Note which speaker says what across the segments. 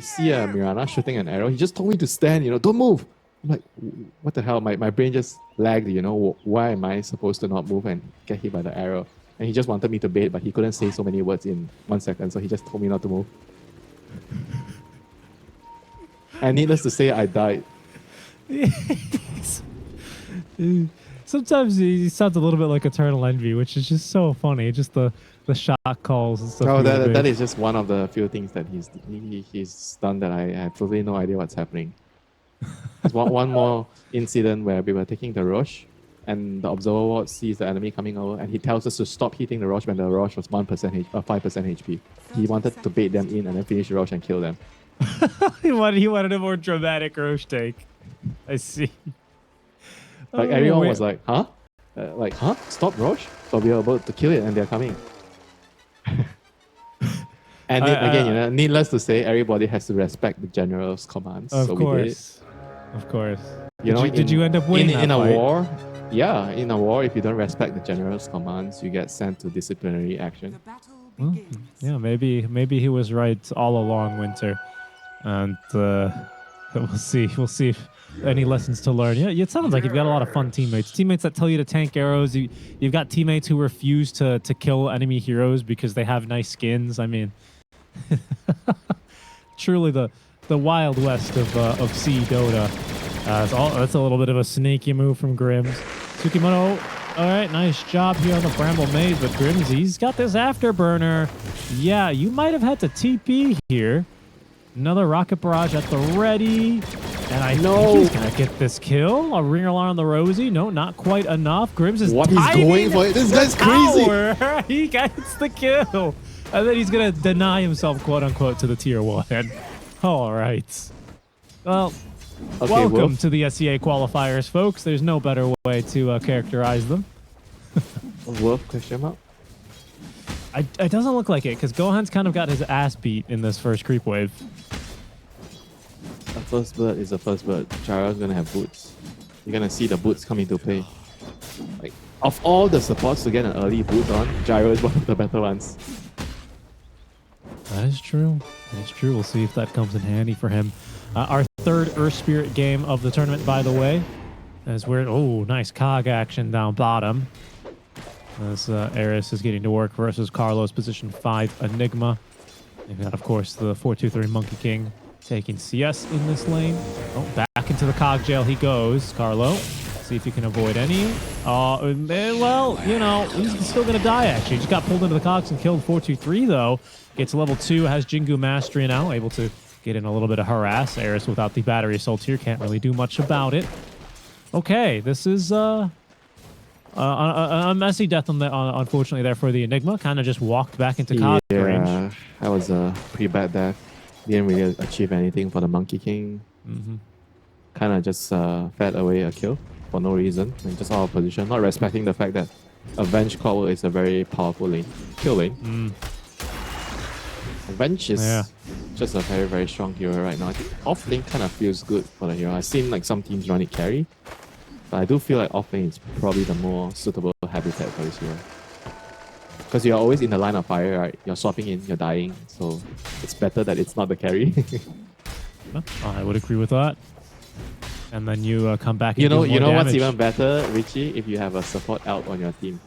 Speaker 1: you see a Mirana shooting an arrow, he just told me to stand, don't move. I'm like, what the hell? My brain just lagged, why am I supposed to not move and get hit by the arrow? And he just wanted me to bait, but he couldn't say so many words in 1 second, so he just told me not to move. And needless to say, I died.
Speaker 2: Sometimes he sounds a little bit like Eternal Envy, which is just so funny. Just the shot calls and stuff.
Speaker 1: Oh, that is just one of the few things that he's done that I have totally no idea what's happening. There's one more incident where we were taking the Roche, and the observer ward sees the enemy coming over, and he tells us to stop hitting the Roche when the Roche was 5% HP. He wanted to bait them in and then finish the Roche and kill them.
Speaker 2: he wanted a more dramatic Roche take. I see.
Speaker 1: Everyone was like, huh? Stop Roche? But we are about to kill it and they're coming. And again, needless to say, everybody has to respect the general's commands.
Speaker 2: Of course. Did you end up winning
Speaker 1: in a war? Yeah, in a war, if you don't respect the general's commands, you get sent to disciplinary action.
Speaker 2: Well, yeah, maybe he was right all along, Winter, and we'll see if any lessons to learn. Yeah, it sounds like you've got a lot of fun teammates that tell you to tank arrows. You've got teammates who refuse to kill enemy heroes because they have nice skins. I mean, truly the Wild West of C Dota. That's a little bit of a sneaky move from Grims. Tsukimoto, all right, nice job here on the Bramble Maze, but Grims, he's got this afterburner. Yeah, you might have had to TP here. Another rocket barrage at the ready. And I think he's going to get this kill. A ringer on the Rosie. No, not quite enough. Grims is
Speaker 1: he's going for it? This guy's crazy.
Speaker 2: He gets the kill. And then he's going to deny himself, quote unquote, to the tier 1. All right. Well, welcome to the SEA qualifiers, folks. There's no better way to characterize them.
Speaker 1: Wolf, question mark?
Speaker 2: It doesn't look like it, because Gohan's kind of got his ass beat in this first creep wave.
Speaker 1: The first bird is the first bird. Gyro's gonna have boots. You're gonna see the boots come into play. Like, of all the supports to get an early boot on, Gyro is one of the better ones.
Speaker 2: That is true. We'll see if that comes in handy for him. Our third Earth Spirit game of the tournament, by the way. As we're nice cog action down bottom. As Eris is getting to work versus Carlos, position 5 Enigma. And got, of course, the 4-2-3 Monkey King taking CS in this lane. Back into the cog jail he goes. Carlo, see if he can avoid any. Well, he's still going to die, actually. He just got pulled into the cogs and killed 4-2-3, though. Gets level 2, has Jingu Mastery now, able to get in a little bit of harass. Eris without the battery assault here, can't really do much about it. Okay, this is a messy death, unfortunately, there for the Enigma. Kind of just walked back into cog range.
Speaker 1: Yeah, that was a pretty bad death. Didn't really achieve anything for the Monkey King. Kind of just fed away a kill for no reason. And just out of position, not respecting the fact that Avenge Cowl is a very powerful lane. Kill lane. Avenge is just a very, very strong hero right now. I think off lane kind of feels good for the hero. I've seen like some teams run it carry, but I do feel like off lane is probably the more suitable habitat for this hero. Because you're always in the line of fire, right? You're swapping in, you're dying, so it's better that it's not the carry.
Speaker 2: I would agree with that. And then you come back and
Speaker 1: you know
Speaker 2: damage.
Speaker 1: What's even better, Richie? If you have a support Alk on your team.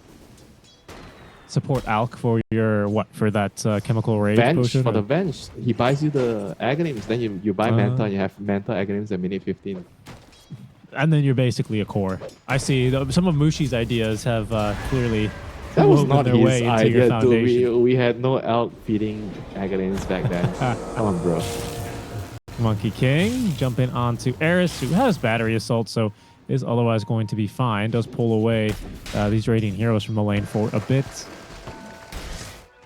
Speaker 2: Support Alk for your for that chemical rage
Speaker 1: Venge,
Speaker 2: potion?
Speaker 1: for the Venge. He buys you the Aghanims, then you buy Manta and you have Manta Aghanims at minute 15.
Speaker 2: And then you're basically a core. I see. Some of Mushi's ideas have clearly
Speaker 1: that was not
Speaker 2: their
Speaker 1: his
Speaker 2: way into
Speaker 1: idea,
Speaker 2: your foundation.
Speaker 1: We had no Alk feeding Aghanims back then. Come on, bro.
Speaker 2: Monkey King jumping onto Eris, who has battery assault, so is otherwise going to be fine. Does pull away these Radiant heroes from the lane for a bit.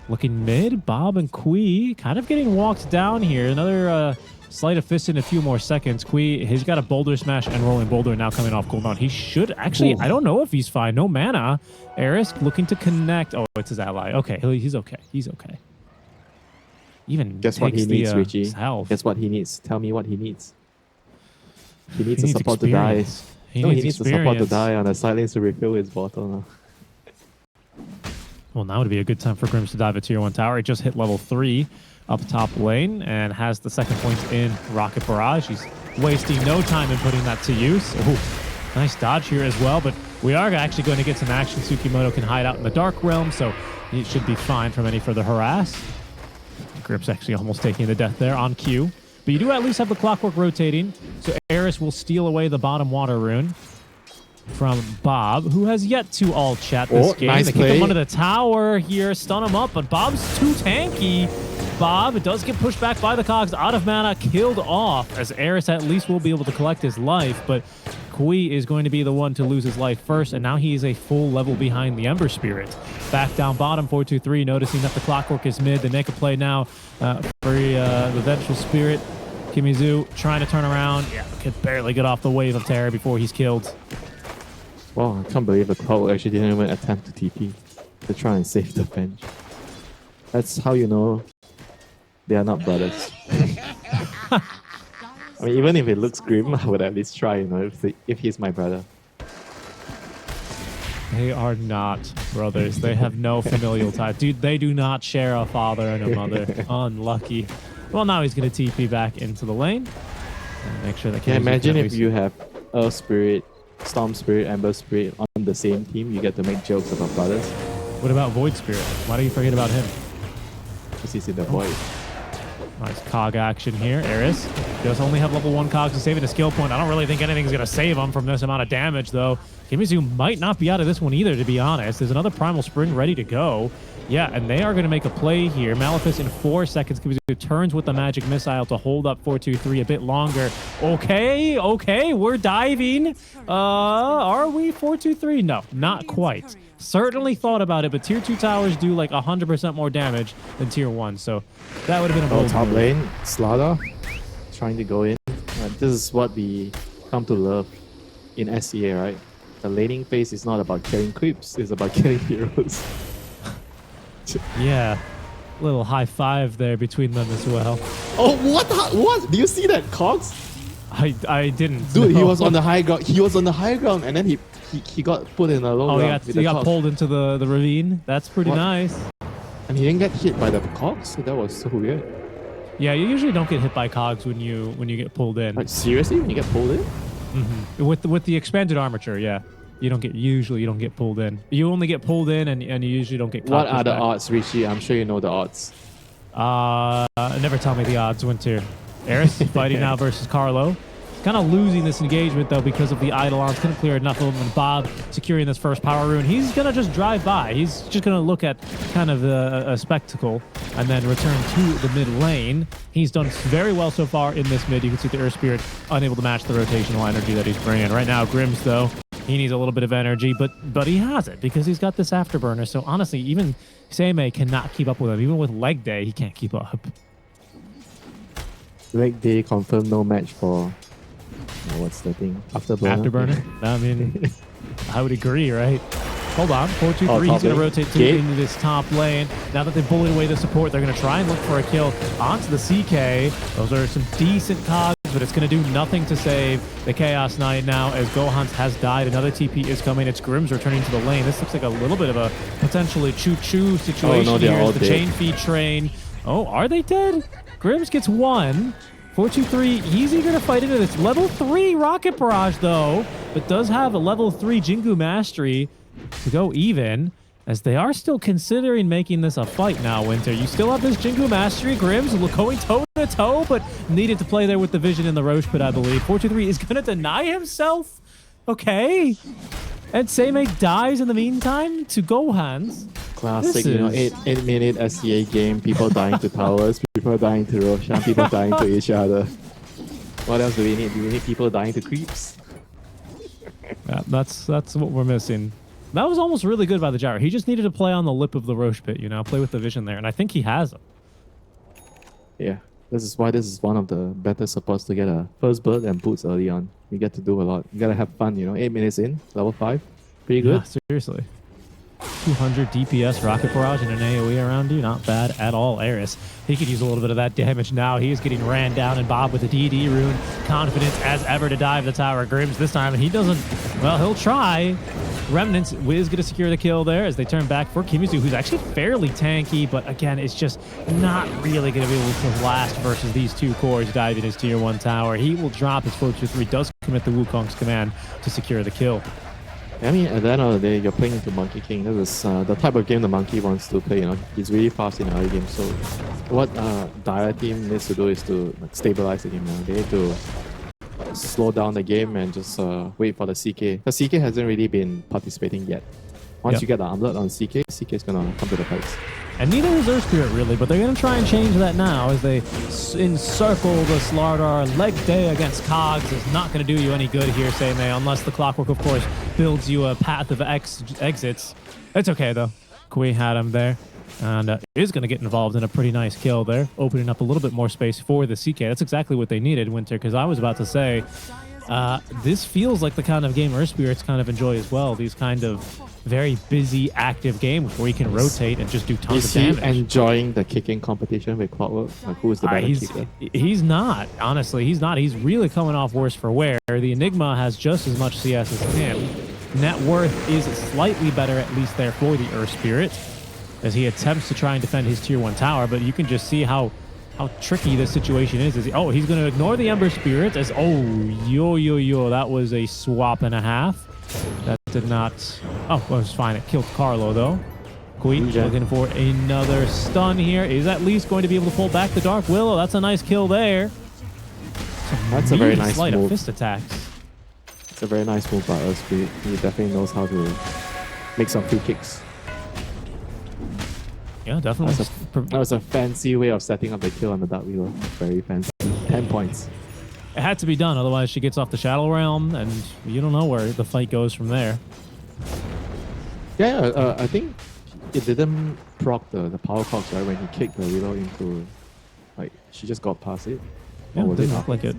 Speaker 2: Looking mid, Bob and Kui kind of getting walked down here. Another sleight of fist in a few more seconds. Kui, he's got a boulder smash and rolling boulder now coming off cooldown. He should actually, I don't know if he's fine. No mana. Eris looking to connect. Oh, it's his ally. Okay, he's okay. He's okay. Even
Speaker 1: guess what he needs, Richie?
Speaker 2: Health.
Speaker 1: Guess what he needs? Tell me what he needs. He needs a support to die.
Speaker 2: He needs
Speaker 1: a support to die on the side lanes to refill his bottle now.
Speaker 2: Well, now would be a good time for Grims to dive a tier 1 tower. He just hit level 3. up top lane and has the second point in Rocket Barrage. He's wasting no time in putting that to use. Ooh, nice dodge here as well, but we are actually going to get some action. Tsukimoto can hide out in the Dark Realm, so he should be fine from any further harass. Grip's actually almost taking the death there on cue. But you do at least have the clockwork rotating, so Eris will steal away the bottom water rune from Bob, who has yet to all chat this game.
Speaker 1: Nice
Speaker 2: they kick him under the tower here, stun him up, but Bob's too tanky. Bob does get pushed back by the cogs, out of mana, killed off, as Eris at least will be able to collect his life, but Kui is going to be the one to lose his life first, and now he is a full level behind the Ember Spirit. Back down bottom, 4-2-3, noticing that the clockwork is mid. They make a play now for the Vengeful Spirit. Kimizu trying to turn around. Yeah, could barely get off the wave of terror before he's killed.
Speaker 1: Wow, I can't believe the cloud actually didn't even attempt to TP to try and save the bench. That's how you know they are not brothers. I mean, even if it looks grim, I would at least try, you know, if he's my brother.
Speaker 2: They are not brothers. They have no familial tie. Dude, they do not share a father and a mother. Unlucky. Well, now he's going to TP back into the lane. And make sure that
Speaker 1: Can you imagine if you have Earth Spirit, Storm Spirit, Ember Spirit on the same team? You get to make jokes about brothers.
Speaker 2: What about Void Spirit? Why do you forget about him?
Speaker 1: Because he's in the void.
Speaker 2: Nice cog action here. Eris does only have level 1 cogs to save it a skill point. I don't really think anything's going to save him from this amount of damage, though. Kimizu might not be out of this one either, to be honest. There's another Primal Spring ready to go. Yeah, and they are going to make a play here. Malefice in 4 seconds. Kimizu turns with the Magic Missile to hold up 4-2-3 a bit longer. Okay, we're diving. Are we 4-2-3? No, not quite. Certainly thought about it, but tier 2 towers do like 100% more damage than tier 1, so that would have been a bold
Speaker 1: top
Speaker 2: move.
Speaker 1: lane, Slaughter trying to go in. This is what we come to love in SEA, right? The laning phase is not about killing creeps, it's about killing heroes.
Speaker 2: Yeah, little high five there between them as well.
Speaker 1: Oh, what? Do you see that, Cogs?
Speaker 2: I didn't.
Speaker 1: Dude,
Speaker 2: no.
Speaker 1: he was on the high ground. He was on the high ground, and then he got put in a low ground.
Speaker 2: He got pulled into the ravine. That's pretty nice.
Speaker 1: And he didn't get hit by the cogs. That was so weird.
Speaker 2: Yeah, you usually don't get hit by cogs when you get pulled in.
Speaker 1: Like seriously, when you get pulled in?
Speaker 2: Mm-hmm. With the expanded armature, yeah. You don't get pulled in. You only get pulled in, and you usually don't get.
Speaker 1: What are the odds, Richie? I'm sure you know the odds.
Speaker 2: Never tell me the odds, Winter. Eris fighting now versus Carlo. Kind of losing this engagement, though, because of the Eidolons. Couldn't clear enough of them. And Bob securing this first power rune. He's going to just drive by. He's just going to look at kind of a spectacle and then return to the mid lane. He's done very well so far in this mid. You can see the Earth Spirit unable to match the rotational energy that he's bringing. Right now, Grimm's, though, he needs a little bit of energy, but he has it because he's got this afterburner. So, honestly, even Seimei cannot keep up with him. Even with leg day, he can't keep up.
Speaker 1: Leg day confirmed no match for... what's the thing?
Speaker 2: Afterburner? I mean, I would agree, right? Hold on. 4-2-3. He's going to rotate into this top lane. Now that they've bullied away the support, they're going to try and look for a kill onto the CK. Those are some decent cogs, but it's going to do nothing to save the Chaos Knight now as Gohans has died. Another TP is coming. It's Grimm's returning to the lane. This looks like a little bit of a potentially choo-choo situation here. It's the chain feed train. Oh, are they dead? Grimm's gets one. 4-2-3, he's eager to fight into this. Level 3 Rocket Barrage, though, but does have a level 3 Jingu Mastery to go even, as they are still considering making this a fight now, Winter. You still have this Jingu Mastery. Grimm's going toe-to-toe, but needed to play there with the Vision in the Roche Pit, I believe. 4-2-3 is going to deny himself? Okay. And Seimei dies in the meantime to Gohans.
Speaker 1: Classic, 8-minute SEA game, people dying to towers, people dying to Roshan, people dying to each other. What else do we need? Do we need people dying to creeps?
Speaker 2: Yeah, that's what we're missing. That was almost really good by the Gyro. He just needed to play on the lip of the Roche Pit, play with the Vision there, and I think he has him.
Speaker 1: Yeah, this is why this is one of the better supports to get a first bird and boots early on. You get to do a lot. You gotta have fun, 8 minutes in, level 5. Pretty good.
Speaker 2: Yeah, seriously. 200 DPS Rocket Barrage and an AoE around you. Not bad at all. Eris, he could use a little bit of that damage now. He is getting ran down, and Bob with the DD rune. Confidence as ever to dive the tower. Grimm's this time, and he doesn't... Well, he'll try. Remnants is going to secure the kill there as they turn back for Kimizu, who's actually fairly tanky, but again, it's just not really going to be able to last versus these two cores diving his tier 1 tower. He will drop his 4-2-3, does commit the Wukong's command to secure the kill.
Speaker 1: I mean, at the end of the day, you're playing into Monkey King. This is the type of game the Monkey wants to play. You know, he's really fast in the early game. So, what Dire team needs to do is to stabilize the game. Now they need to slow down the game and just wait for the CK. Because CK hasn't really been participating yet. Once you get the armlet on CK, CK is gonna come to the fights.
Speaker 2: And neither is Earth Spirit really, but they're going to try and change that now as they encircle the Slardar. Leg day against Cogs is not going to do you any good here, Seimei, unless the Clockwork, of course, builds you a path of exits. It's okay, though. Kui had him there, and is going to get involved in a pretty nice kill there, opening up a little bit more space for the CK. That's exactly what they needed, Winter, because I was about to say, this feels like the kind of game Earth Spirits kind of enjoy as well. These kind of very busy, active games where you can rotate and just do tons of damage.
Speaker 1: Is he enjoying the kicking competition with Clockwork? Like, who is the better kicker?
Speaker 2: He's not. Honestly, he's not. He's really coming off worse for wear. The Enigma has just as much CS as him. Net worth is slightly better, at least there, for the Earth Spirit, as he attempts to try and defend his tier 1 tower, but you can just see how tricky this situation is. He's going to ignore the Ember Spirit as, that was a swap and a half. That did not... Oh, well, it was fine. It killed Carlo, though. Kui looking for another stun here. Is at least going to be able to pull back the Dark Willow. That's a nice kill there.
Speaker 1: That's a very nice
Speaker 2: sleight
Speaker 1: move.
Speaker 2: Of fist attacks.
Speaker 1: It's a very nice move by us. He definitely knows how to make some free kicks.
Speaker 2: Yeah, definitely.
Speaker 1: That was a fancy way of setting up the kill on the Dark Willow. Very fancy. 10 points.
Speaker 2: It had to be done, otherwise she gets off the Shadow Realm, and you don't know where the fight goes from there.
Speaker 1: Yeah, I think it didn't proc the power cogs, right? When he kicked the Willow into... Like, she just got past it.
Speaker 2: Yeah, it didn't look like it.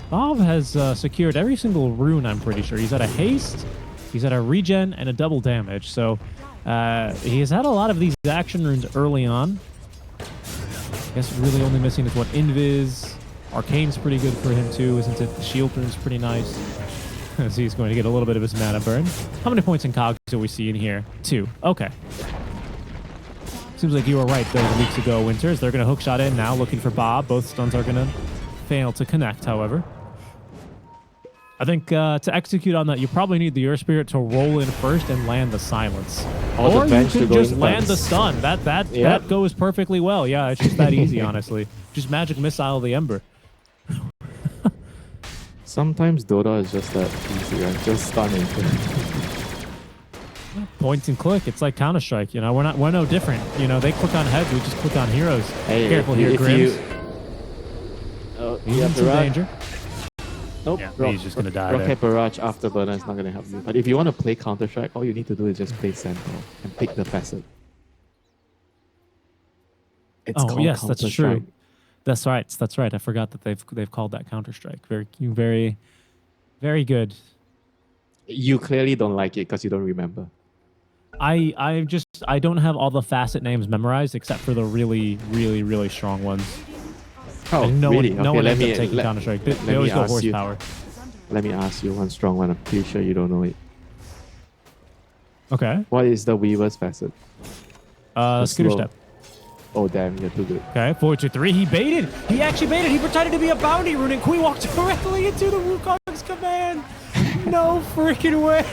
Speaker 2: Bob has secured every single rune, I'm pretty sure. He's at a haste, he's at a regen, and a double damage. So he has had a lot of these action runes early on. I guess really only missing is what, Invis. Arcane's pretty good for him too, isn't it? The shield rune's pretty nice. So he's going to get a little bit of his mana burn. How many points in cogs are we seeing here? 2. Okay. Seems like you were right those weeks ago, Winters. They're going to hookshot in now, looking for Bob. Both stuns are going to fail to connect, however. I think to execute on that, you probably need the Earth Spirit to roll in first and land the silence. Or you can just land the stun. That goes perfectly well. Yeah, it's just that easy, honestly. Just magic missile the Ember.
Speaker 1: Sometimes Dota is just that easy, right? Just stunning.
Speaker 2: Point and click. It's like Counter-Strike, you know. We're no different. You know, they click on heads, we just click on heroes.
Speaker 1: Hey,
Speaker 2: careful here, Grims.
Speaker 1: He's in
Speaker 2: some danger.
Speaker 1: Nope.
Speaker 2: Yeah, he's just gonna die there.
Speaker 1: Rocket Barrage after burner is not gonna help you. But if you want to play Counter-Strike, all you need to do is just play Sentinel and pick the facet. It's called
Speaker 2: that's true. That's right. That's right. I forgot that they've called that Counter-Strike. Very, very good.
Speaker 1: You clearly don't like it because you don't remember.
Speaker 2: I don't have all the facet names memorized except for the really, really, really strong ones.
Speaker 1: Oh,
Speaker 2: and no
Speaker 1: really?
Speaker 2: one ends up taking Counter-Strike. They always go horsepower.
Speaker 1: Let me ask you one strong one. I'm pretty sure you don't know it.
Speaker 2: Okay.
Speaker 1: What is the Weaver's facet?
Speaker 2: Scooter step.
Speaker 1: Oh, damn, you're too good.
Speaker 2: Okay, 4-2-3. He baited. He actually baited. He pretended to be a bounty rune, and Kui walked directly into the Wukong's command. No freaking way.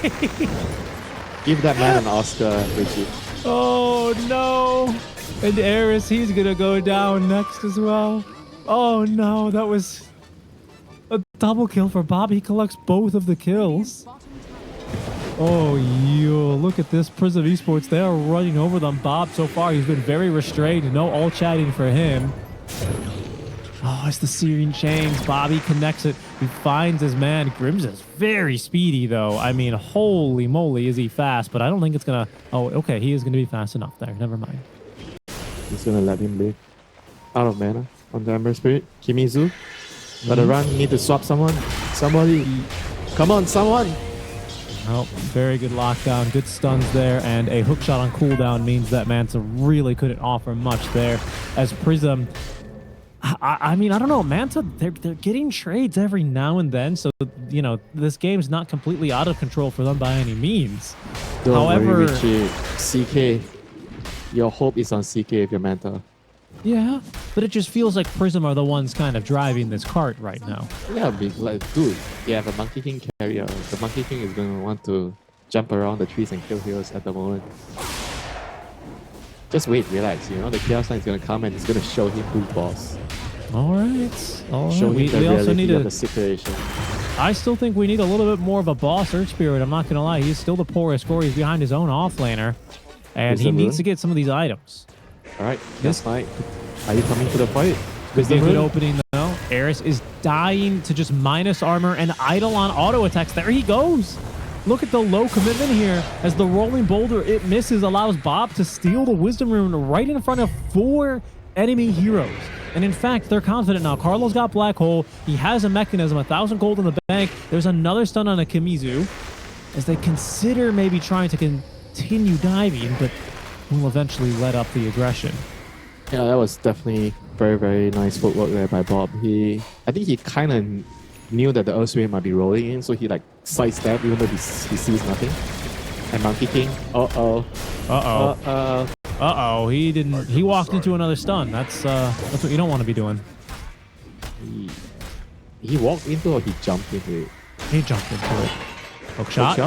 Speaker 1: Give that man an Oscar, Richie.
Speaker 2: Oh, no. And Eris, he's going to go down next as well. Oh, no. That was a double kill for Bob. He collects both of the kills. Oh, yo, look at this. PRISM Esports, they are running over them. Bob, so far, he's been very restrained. No all chatting for him. Oh, it's the Searing Chains. Bobby connects it. He finds his man. Grims is very speedy, though. I mean, holy moly, is he fast. But I don't think it's going to... Oh, okay, he is going to be fast enough there. Never mind.
Speaker 1: He's going to let him live. Out of mana on the Ember Spirit. Kimizu. Gotta run. Need to swap someone. Somebody. Come on, someone.
Speaker 2: Oh, very good lockdown, good stuns there, and a hookshot on cooldown means that Manta really couldn't offer much there, as PRISM I mean, I don't know. Manta, they're getting trades every now and then, so you know this game's not completely out of control for them by any means.
Speaker 1: Don't
Speaker 2: However,
Speaker 1: worry, Richie. CK, your hope is on CK if you're Manta.
Speaker 2: yeah, but it just feels like Prism are the ones kind of driving this cart right now.
Speaker 1: Yeah, like, dude, you have a Monkey King carrier. The Monkey King is going to want to jump around the trees and kill heroes at the moment. Just wait, relax. You know, the Chaos Knight is going to come and it's going to show him who's boss.
Speaker 2: All right, all right.
Speaker 1: Show him the
Speaker 2: We also need
Speaker 1: of
Speaker 2: a.
Speaker 1: the situation.
Speaker 2: I still think we need a little bit more of a boss Earth Spirit. I'm not gonna lie, he's still the poorest scorer. He's behind his own offlaner, and he needs to get some of these items.
Speaker 1: All right, Chaos Knight, are you coming to the fight?
Speaker 2: Could be a good opening though. Eris is dying to just minus armor and idle on auto attacks. There he goes. Look at the low commitment here as the rolling boulder, it misses, allows Bob to steal the wisdom rune right in front of 4 enemy heroes. And in fact, they're confident now. Carlo's got Black Hole. He has a mechanism, 1,000 gold in the bank. There's another stun on a Kimizu as they consider maybe trying to continue diving, but will eventually let up the aggression.
Speaker 1: Yeah, that was definitely very, very nice footwork there by Bob. I think he kind of knew that the Earth Spirit might be rolling in, so he like sidestepped even though he sees nothing. And Monkey King,
Speaker 2: He didn't. He walked into another stun. That's what you don't want to be doing.
Speaker 1: He walked into or he jumped into it?
Speaker 2: He jumped into it. Hook shot.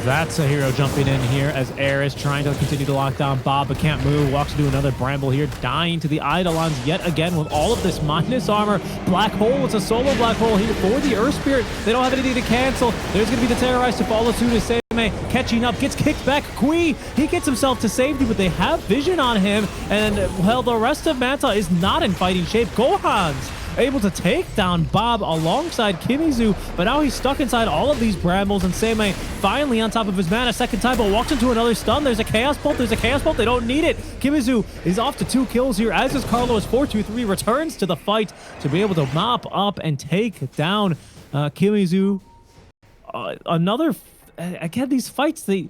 Speaker 2: That's a hero jumping in here as Eris trying to continue to lock down Bob, but can't move. Walks into another Bramble here, dying to the Eidolons yet again with all of this minus armor. Black Hole, it's a solo Black Hole here for the Earth Spirit. They don't have anything to cancel. There's going to be the Terrorize to follow suit as Seimei catching up, gets kicked back. Kui, he gets himself to safety, but they have vision on him, and well, the rest of Manta is not in fighting shape. Gohan's able to take down Bob alongside Kimizu, but now he's stuck inside all of these brambles, and Seimei finally on top of his mana second time, but walks into another stun. There's a Chaos Bolt, they don't need it. Kimizu is off to 2 kills here, as is Carlo as 4-2-3 returns to the fight to be able to mop up and take down Kimizu. Again, these fights, I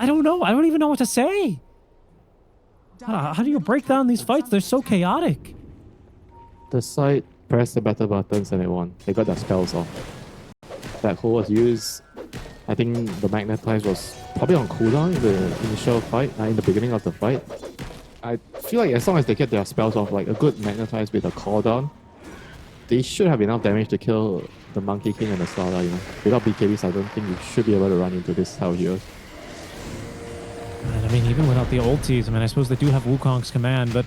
Speaker 2: don't know. I don't even know what to say. How do you break down these fights? They're so chaotic.
Speaker 1: The side pressed the battle buttons and it won. They got their spells off. Black Hole was used. I think the Magnetize was probably on cooldown in the initial fight, in the beginning of the fight. I feel like as long as they get their spells off, like a good Magnetize with a cooldown, they should have enough damage to kill the Monkey King and the Slara, you know. Without BKBs, I don't think you should be able to run into this type of heroes.
Speaker 2: I mean, even without the ultis, I mean, I suppose they do have Wukong's command, but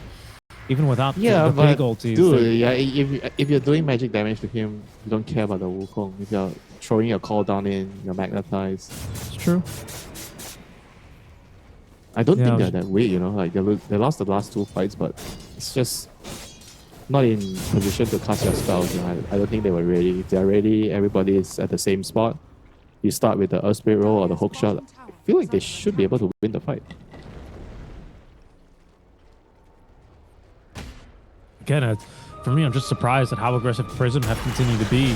Speaker 2: even without the big ultis...
Speaker 1: Dude, if you're doing magic damage to him, you don't care about the Wukong. If you're throwing your cooldown in, your Magnetize...
Speaker 2: It's true.
Speaker 1: I don't think they're that weak, you know. Like, they lost the last 2 fights, but it's just not in position to cast your spells. You know? I don't think they were ready. If they're ready, everybody is at the same spot. You start with the Earth Spirit roll or the hook shot. I feel like they should be able to win the fight.
Speaker 2: Again, for me, I'm just surprised at how aggressive Prism have continued to be.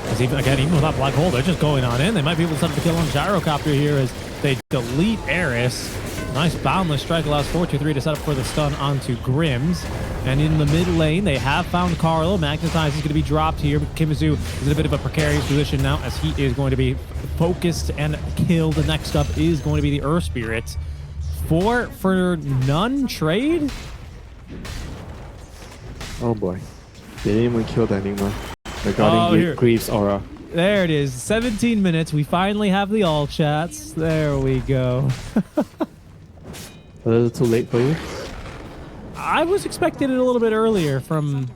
Speaker 2: Because even without Black Hole, they're just going on in. They might be able to set up the kill on Gyrocopter here as they delete Eris. Nice boundless strike allows 4-2-3 to set up for the stun onto Grims. And in the mid lane, they have found Carlo. Magnetize is going to be dropped here, but Kimizu is in a bit of a precarious position now as he is going to be focused and killed. The next up is going to be the Earth Spirit. 4 for none trade?
Speaker 1: Oh boy. They didn't even kill the Enigma. Regarding Greaves aura.
Speaker 2: There it is. 17 minutes. We finally have the all chats. There we go.
Speaker 1: A little too late for you?
Speaker 2: I was expecting it a little bit earlier from...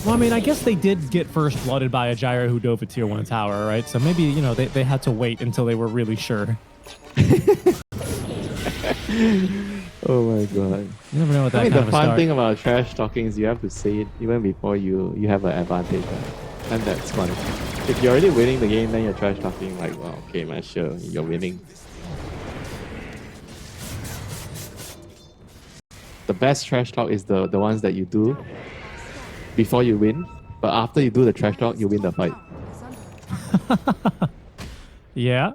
Speaker 2: Well, I mean, I guess they did get first blooded by a Gyro who dove a tier 1 tower, right? So maybe, you know, they had to wait until they were really sure.
Speaker 1: Oh my god.
Speaker 2: You never know what that
Speaker 1: I mean,
Speaker 2: kind
Speaker 1: the
Speaker 2: of
Speaker 1: fun
Speaker 2: start.
Speaker 1: thing about trash talking is you have to say it even before you have an advantage. Right? And that's fun. If you're already winning the game, then you're trash talking like, well, okay, man, sure, you're winning. The best trash talk is the ones that you do before you win, but after you do the trash talk, you win the fight.
Speaker 2: Yeah,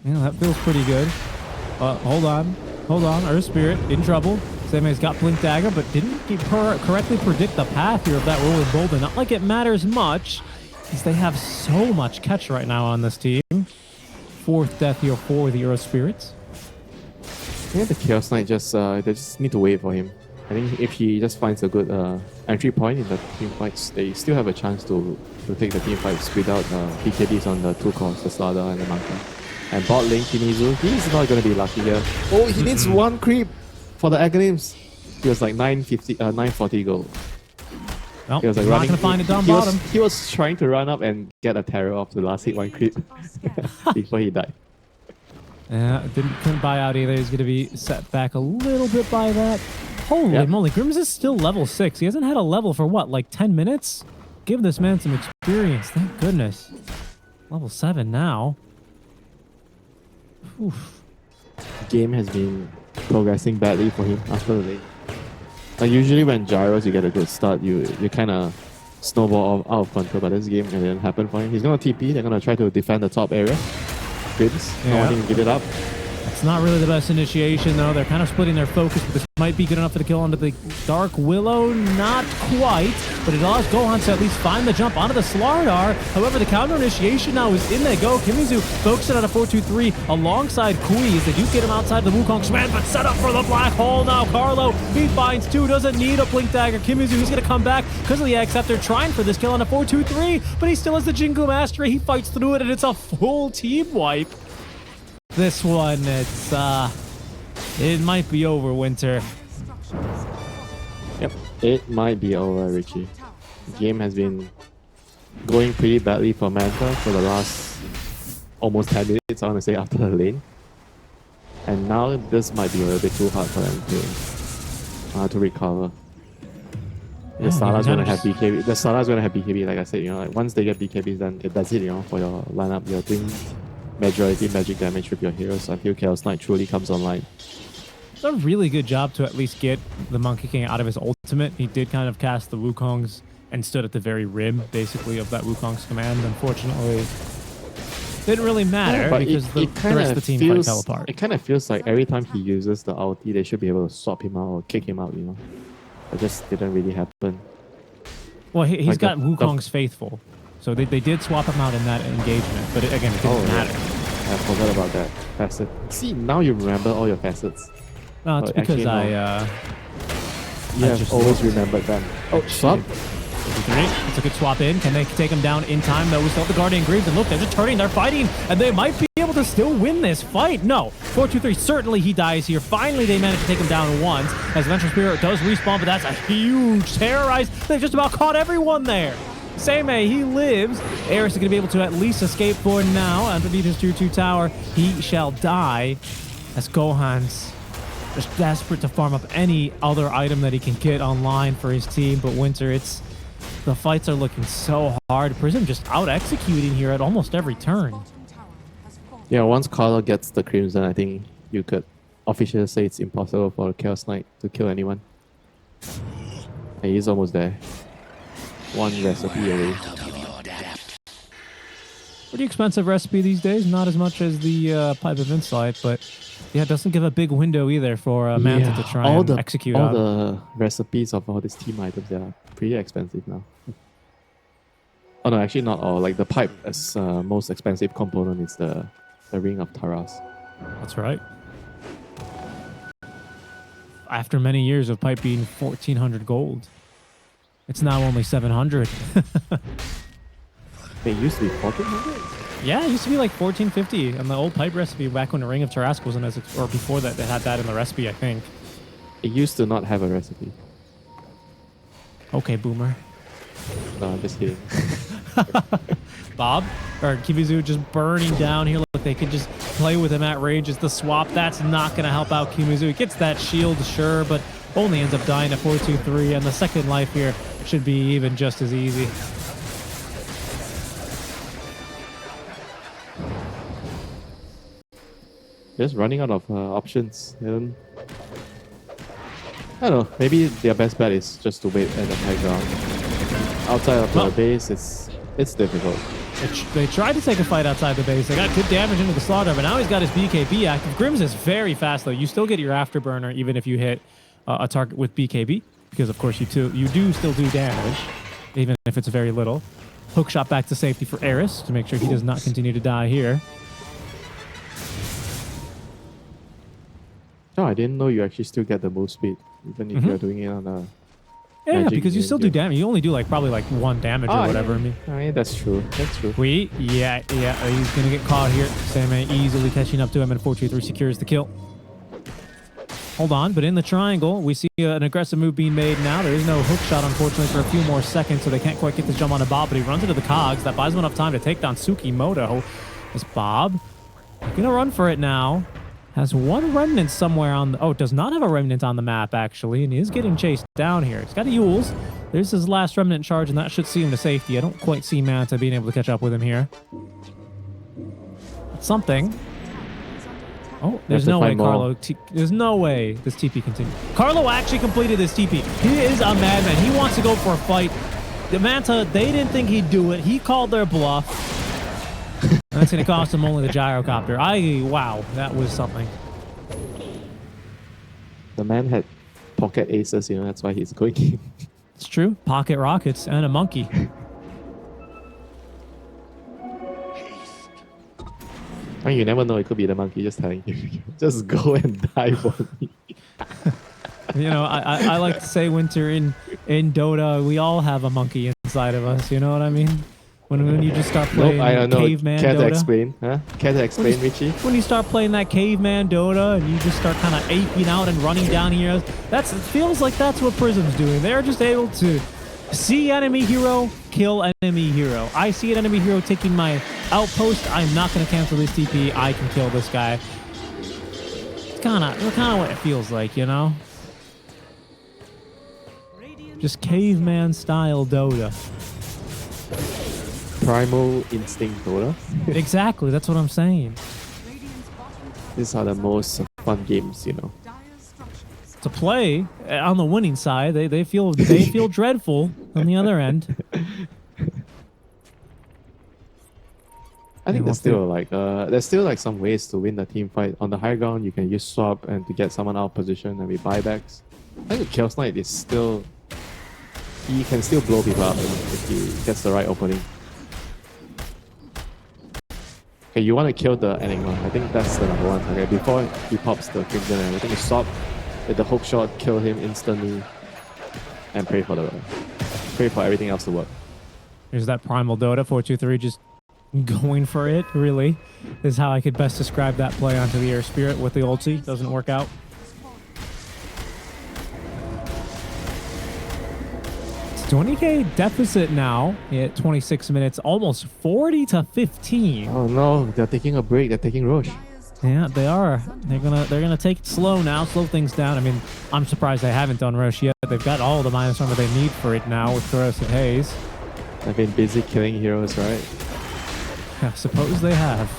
Speaker 2: that feels pretty good. Hold on. Earth Spirit in trouble. Seimei's got Blink Dagger, but didn't correctly predict the path here of that Rolling Boulder. Not like it matters much, since they have so much catch right now on this team. 4th death here for the Earl Spirits.
Speaker 1: Yeah, the Chaos Knight just they just need to wait for him. I think if he just finds a good entry point in the team fights, they still have a chance to take the team fights without BKBs on the 2 cores, the Slaughter and the Manta. And bot lane Kimizu, he's not going to be lucky here. Oh, he needs 1 creep for the Aghanims. He was like 940 gold.
Speaker 2: Nope,
Speaker 1: he was like
Speaker 2: not going to find it down bottom.
Speaker 1: He was trying to run up and get a terror off the last hit 1 creep before he died.
Speaker 2: Yeah, couldn't buy out either. He's going to be set back a little bit by that. Holy moly, Grims is still level 6. He hasn't had a level for what, like 10 minutes? Give this man some experience, thank goodness. Level 7 now. Oof.
Speaker 1: The game has been progressing badly for him after the lane. Like usually when gyros you get a good start, you kind of snowball out of control, but this game it didn't happen for him. He's going to TP, they're going to try to defend the top area. Grims, no wanting to give it up.
Speaker 2: It's not really the best initiation, though. They're kind of splitting their focus, but this might be good enough for the kill onto the Dark Willow. Not quite, but it allows Gohan to at least find the jump onto the Slardar. However, the counter initiation now is in. They go. Kimizu focuses on a 4-2-3 alongside Kui. They do get him outside the Wukong command, but set up for the black hole now. Carlo, he finds 2, doesn't need a Blink Dagger. Kimizu, he's going to come back because of the X after trying for this kill on a 4-2-3, but he still has the Jingu Mastery. He fights through it, and it's a full team wipe. This one, it might be over, Winter.
Speaker 1: Yep, it might be over, Richie. The game has been going pretty badly for Manta for the last almost 10 minutes, I want to say, after the lane. And now this might be a little bit too hard for them to recover. The Sala's going to have BKB. The Sala's going to have BKB, like I said, like once they get BKBs, then that's it, for your lineup. You're doing majority magic damage with your heroes until Chaos Knight truly comes online.
Speaker 2: It's a really good job to at least get the Monkey King out of his ultimate. He did kind of cast the Wukongs and stood at the very rim, basically, of that Wukong's command. Unfortunately, didn't really matter because the rest of the team fell apart.
Speaker 1: It kind of feels like every time he uses the ulti, they should be able to swap him out or kick him out, It just didn't really happen.
Speaker 2: Well, he's like got Wukong's Faithful. So they did swap him out in that engagement, but again, it didn't matter.
Speaker 1: I forgot about that facet. See, now you remember all your facets.
Speaker 2: No, it's because
Speaker 1: you have always remembered them. Oh, swap?
Speaker 2: It's a good swap in. Can they take him down in time, though? We still have the Guardian Greaves, and look, they're just turning, they're fighting, and they might be able to still win this fight. No, 4-2-3, certainly he dies here. Finally, they managed to take him down once, as Vengeful Spirit does respawn, but that's a huge terrorize. They've just about caught everyone there. Seimei, he lives. Eris is going to be able to at least escape for now. Underneath his tier 2 tower, he shall die. As Gohan's just desperate to farm up any other item that he can get online for his team. But Winter, the fights are looking so hard. PRISM just out-executing here at almost every turn.
Speaker 1: Yeah, once Carlo gets the Crimson, I think you could officially say it's impossible for Chaos Knight to kill anyone. And he's almost there. One recipe away.
Speaker 2: Pretty expensive recipe these days. Not as much as the Pipe of Insight, but yeah, it doesn't give a big window either for Manta to try and execute
Speaker 1: all the recipes of all these team items, they are pretty expensive now. Oh no, actually not all. Like the Pipe as most expensive component is the Ring of Taras.
Speaker 2: That's right. After many years of Pipe being 1,400 gold. It's now only 700.
Speaker 1: It used to be 1,400?
Speaker 2: Yeah, it used to be like 1,450 on the old Pipe recipe back when the Ring of Tarrasque wasn't as... Or before that, they had that in the recipe, I think.
Speaker 1: It used to not have a recipe.
Speaker 2: Okay, Boomer.
Speaker 1: No, I'm just kidding.
Speaker 2: Bob, or Kimizu just burning down here. Look, they could just play with him at range. It's the swap. That's not going to help out Kimizu. He gets that shield, sure, but only ends up dying at 4-2-3, and the second life here should be even just as easy.
Speaker 1: Just running out of options. I don't know. Maybe their best bet is just to wait at the high ground. Outside of the base, it's difficult.
Speaker 2: They tried to take a fight outside the base. They got good damage into the Slaughter, but now he's got his BKB active. Grims is very fast, though. You still get your Afterburner even if you hit a target with BKB, because of course you do still do damage, even if it's very little. Hook shot back to safety for Eris to make sure he does not continue to die here.
Speaker 1: Oh, I didn't know you actually still get the move speed, even if you're doing it on a...
Speaker 2: Yeah,
Speaker 1: magic
Speaker 2: because you still do
Speaker 1: game.
Speaker 2: damage. You only do probably 1 damage or whatever.
Speaker 1: Yeah. I mean, that's true. That's true.
Speaker 2: Yeah, he's gonna get caught here. Same easily catching up to him, and 423 secures the kill. Hold on, but in the triangle, we see an aggressive move being made now. There is no hook shot, unfortunately, for a few more seconds, so they can't quite get this jump on the Bob, but he runs into the cogs. That buys him enough time to take down Tsukimoto. This Bob, gonna run for it now. Has one remnant somewhere on the... Oh, does not have a remnant on the map, actually, and he is getting chased down here. He's got a Yules. There's his last remnant charge, and that should see him to safety. I don't quite see Manta being able to catch up with him here. Something. Oh, there's no way, Carlo. There's no way this TP continues. Carlo actually completed this TP. He is a madman. He wants to go for a fight. The Manta, they didn't think he'd do it. He called their bluff. That's going to cost him only the gyrocopter. Wow, that was something.
Speaker 1: The man had pocket aces, that's why he's going in.
Speaker 2: It's true. Pocket rockets and a monkey.
Speaker 1: I mean, you never know. It could be the monkey just telling you, just go and die for me.
Speaker 2: I like to say, Winter, in Dota, we all have a monkey inside of us. You know what I mean? When you just start playing caveman
Speaker 1: Care
Speaker 2: Dota.
Speaker 1: to explain? Huh? Care to explain, Richie?
Speaker 2: When you start playing that caveman Dota and you just start kind of aping out and running down heroes, it feels like that's what Prism's doing. They're just able to see enemy hero, kill enemy hero. I see an enemy hero taking my outpost. I'm not going to cancel this TP. I can kill this guy. It's kind of what it feels like, Just caveman style Dota.
Speaker 1: Primal instinct Dota.
Speaker 2: Exactly, that's what I'm saying.
Speaker 1: These are the most fun games,
Speaker 2: To play on the winning side, they feel dreadful on the other end.
Speaker 1: I think there's still some ways to win the team fight. On the high ground, you can use swap and to get someone out of position and with buybacks. I think the Chaos Knight is still... He can still blow people up if he gets the right opening. Okay, you want to kill the Enigma. I think that's the number one. Okay, before he pops the Crimson and everything, you swap with the hook shot, kill him instantly, and pray for everything else to work.
Speaker 2: Here's that Primal Dota, 423 just going for it, really. This is how I could best describe that play onto the Air Spirit with the ulti. Doesn't work out. It's 20k deficit now at 26 minutes, almost 40 to 15.
Speaker 1: Oh no, they're taking a break. They're taking Roche.
Speaker 2: Yeah, they are. They're gonna take it slow now, slow things down. I mean, I'm surprised they haven't done Roche yet. They've got all the minus armor they need for it now with Corrosive Haze.
Speaker 1: They've been busy killing heroes, right?
Speaker 2: I suppose they have.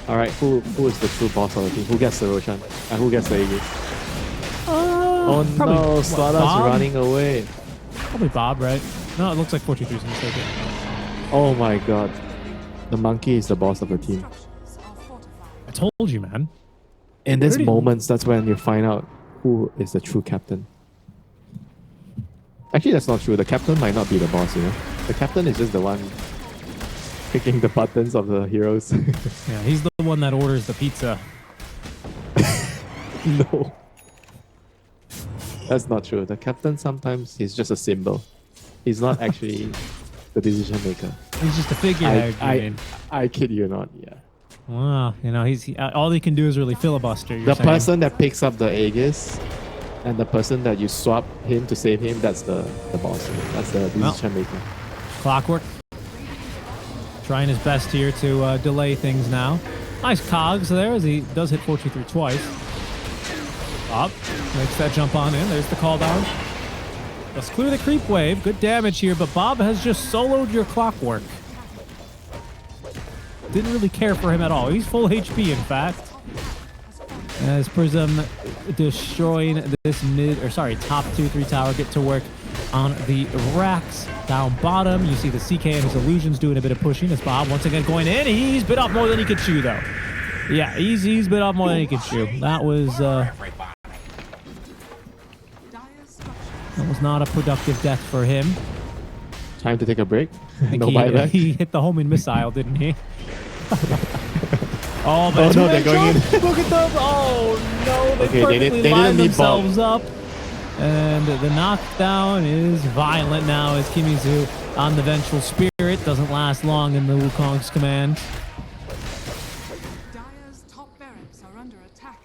Speaker 1: All right, who is the true boss of the team? Who gets the Roshan? And who gets the Aegis? Oh no, Slaughter's running away.
Speaker 2: Probably Bob, right? No, it looks like 423's mistaken.
Speaker 1: Oh my god. The monkey is the boss of the team.
Speaker 2: I told you, man.
Speaker 1: In these moments, that's when you find out who is the true captain. Actually, that's not true. The captain might not be the boss, The captain is just the one picking the buttons of the heroes.
Speaker 2: Yeah, he's the one that orders the pizza.
Speaker 1: No. That's not true. The captain sometimes he's just a symbol. He's not actually the decision maker.
Speaker 2: He's just a figurehead.
Speaker 1: I kid you not, yeah.
Speaker 2: Wow, all he can do is really filibuster.
Speaker 1: The person that picks up the Aegis and the person that you swap him to save him, that's the boss. That's the decision maker.
Speaker 2: Clockwork. Trying his best here to delay things now. Nice cogs there as he does hit 423 twice. Bob makes that jump on in. There's the call down. Let's clear the creep wave. Good damage here, but Bob has just soloed your Clockwork. Didn't really care for him at all. He's full HP, in fact. As Prism destroying this top 2-3 tower. Get to work on the racks down bottom. You see the CK and his illusions doing a bit of pushing as Bob once again going in. He's bit off more than he could chew, though. Yeah, he's bit off more than he could chew. That was That was not a productive death for him.
Speaker 1: Time to take a break.
Speaker 2: I think
Speaker 1: No buyback.
Speaker 2: he hit the homing missile, didn't he? Oh, but
Speaker 1: Oh,
Speaker 2: it's
Speaker 1: no, they're going in.
Speaker 2: Look at them. Oh, no. They
Speaker 1: Okay,
Speaker 2: perfectly
Speaker 1: they
Speaker 2: lined
Speaker 1: didn't need bomb.
Speaker 2: themselves up. And the knockdown is violent now as Kimizu on the Vengeful Spirit. Doesn't last long in the Wukong's command.
Speaker 3: Dire's top barracks are under attack.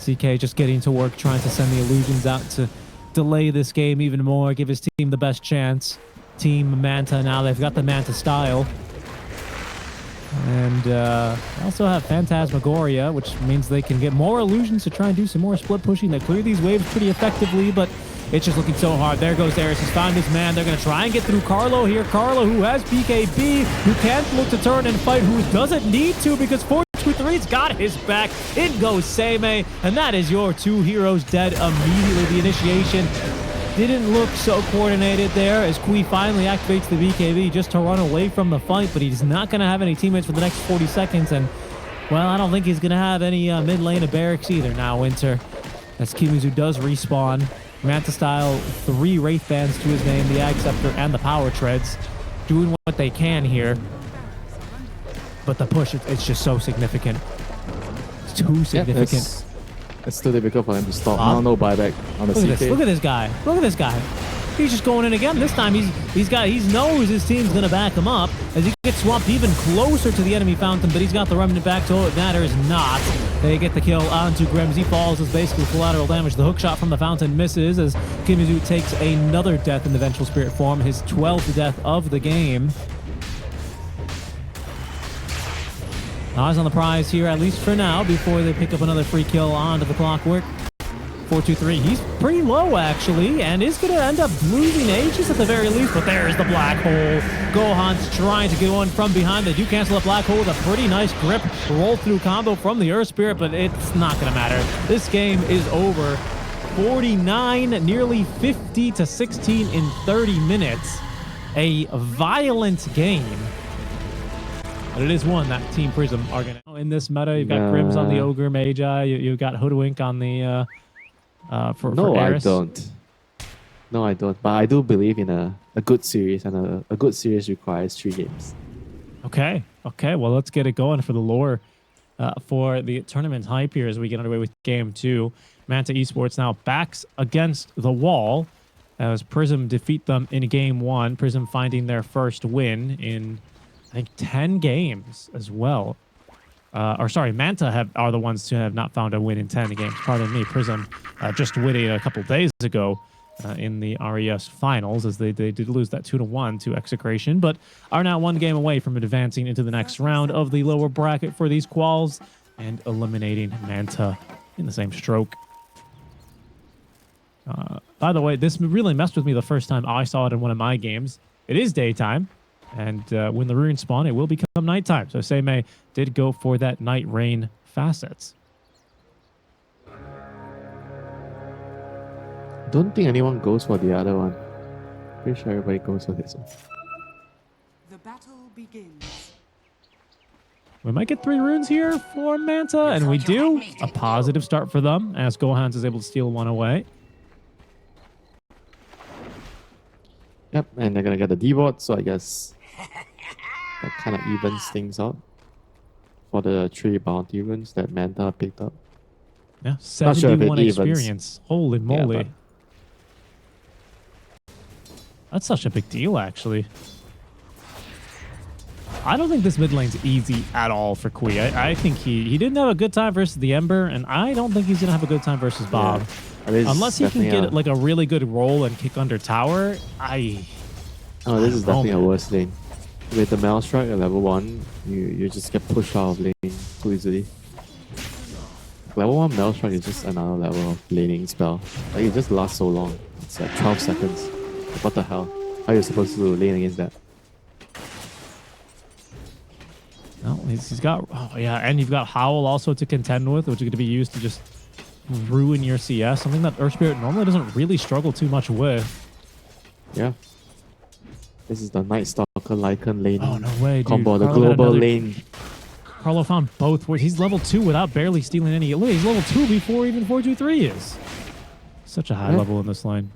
Speaker 2: CK just getting to work, trying to send the illusions out to delay this game even more, give his team the best chance. Team Manta now, they've got the Manta style. And they also have Phantasmagoria, which means they can get more illusions to try and do some more split pushing. They clear these waves pretty effectively, but it's just looking so hard. There goes Darius. He's found his man. They're going to try and get through Carlo here. Carlo, who has BKB, who can't look to turn and fight, who doesn't need to because 423's got his back. In goes Seimei, and that is your two heroes dead immediately. The initiation didn't look so coordinated there as Kui finally activates the BKB just to run away from the fight, but he's not going to have any teammates for the next 40 seconds, and, well, I don't think he's going to have any mid lane of barracks either now, Winter, as Kimizu does respawn. Manta style, 3 Wraith Bands to his name, the Ag Scepter and the Power Treads, doing what they can here, but the push, it's just so significant. It's too significant.
Speaker 1: It's still difficult for them to stop. No buyback on the
Speaker 2: Look at
Speaker 1: CK.
Speaker 2: this. Look at this guy. Look at this guy. He's just going in again. This time he knows his team's gonna back him up as he gets swapped even closer to the enemy fountain, but he's got the remnant back, so it matters not. They get the kill onto Grims. He falls as basically collateral damage. The hook shot from the fountain misses as Kimizu takes another death in the Vengeful Spirit form, his 12th death of the game. Eyes on the prize here, at least for now, before they pick up another free kill onto the Clockwork. 423, he's pretty low, actually, and is going to end up losing Aegis at the very least, but there's the Black Hole. Gohan's trying to go in from behind. They do cancel the Black Hole with a pretty nice grip, roll-through combo from the Earth Spirit, but it's not going to matter. This game is over. 49, nearly 50 to 16 in 30 minutes. A violent game. But it is one that Team Prism are going to... In this meta, you've got Grims on the Ogre Magi. You've got Hoodwink on the... for Eris.
Speaker 1: I don't. No, I don't. But I do believe in a good series, and a good series requires 3 games.
Speaker 2: Okay. Okay, well, let's get it going for the lore for the tournament hype here as we get underway with Game 2. Manta Esports now backs against the wall as Prism defeat them in Game 1. Prism finding their first win in... I think 10 games as well. Manta are the ones who have not found a win in 10 games. Pardon me, Prism just winning a couple days ago in the RES finals as they did lose that 2-1 to Execration, but are now 1 game away from advancing into the next round of the lower bracket for these quals and eliminating Manta in the same stroke. By the way, this really messed with me the first time I saw it in one of my games. It is daytime. And when the runes spawn, it will become nighttime. So Seimei did go for that night rain facets.
Speaker 1: Don't think anyone goes for the other one. Pretty sure everybody goes for this one.
Speaker 3: The battle begins.
Speaker 2: We might get 3 runes here for Manta, and we do. A positive start for them as Gohans is able to steal 1 away.
Speaker 1: Yep, and they're gonna get the D-Bot, so I guess that kind of evens things out for the 3 bounty runes that Manta picked up.
Speaker 2: Yeah,
Speaker 1: Not sure if it
Speaker 2: 71
Speaker 1: evens.
Speaker 2: experience. Holy moly.
Speaker 1: Yeah,
Speaker 2: That's such a big deal, actually. I don't think this mid lane's easy at all for Kui. I think he didn't have a good time versus the Ember, and I don't think he's going to have a good time versus Bob.
Speaker 1: Yeah.
Speaker 2: Unless he can get like a really good roll and kick under tower,
Speaker 1: Oh, this is definitely a
Speaker 2: man.
Speaker 1: worse lane. With the Maelstrom at level 1, you just get pushed out of lane too easily. Level 1 Maelstrom is just another level of laning spell. Like, it just lasts so long. It's like 12 seconds. What the hell? How are you supposed to lane against that?
Speaker 2: No, he's got... Oh, yeah, and you've got Howl also to contend with, which is going to be used to just ruin your CS. Something that Earth Spirit normally doesn't really struggle too much with.
Speaker 1: Yeah. This is the Night Stalker Lycan lane
Speaker 2: Oh, no way, dude.
Speaker 1: combo, the
Speaker 2: Carlo got
Speaker 1: global
Speaker 2: another-
Speaker 1: lane
Speaker 2: Carlo found both. He's level 2 without barely stealing any. Look, he's level 2 before even 423 is. Such a high level in this lane.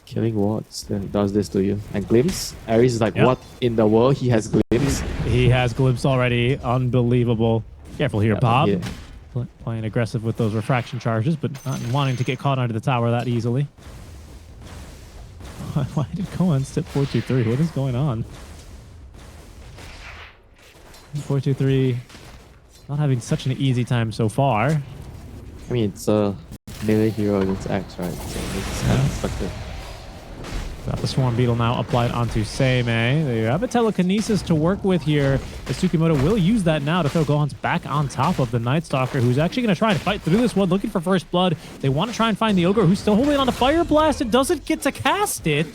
Speaker 1: Killing wards that does this to you. And Glimpse? Ares is like,
Speaker 2: Yep.
Speaker 1: what in the world? He has Glimpse?
Speaker 2: He has Glimpse already. Unbelievable. Careful here, Bob.
Speaker 1: Yeah.
Speaker 2: Playing aggressive with those refraction charges, but not wanting to get caught under the tower that easily. Why did Kohan step 423? What is going on? 423 not having such an easy time so far.
Speaker 1: I mean, it's a melee hero against Axe, right? So it's kind of expected.
Speaker 2: Got the Swarm Beetle now applied onto Seimei. They have a telekinesis to work with here. As Tsukimoto will use that now to throw Gohan's back on top of the Night Stalker, who's actually going to try and fight through this one, looking for first blood. They want to try and find the Ogre, who's still holding on to Fire Blast. It doesn't get to cast it.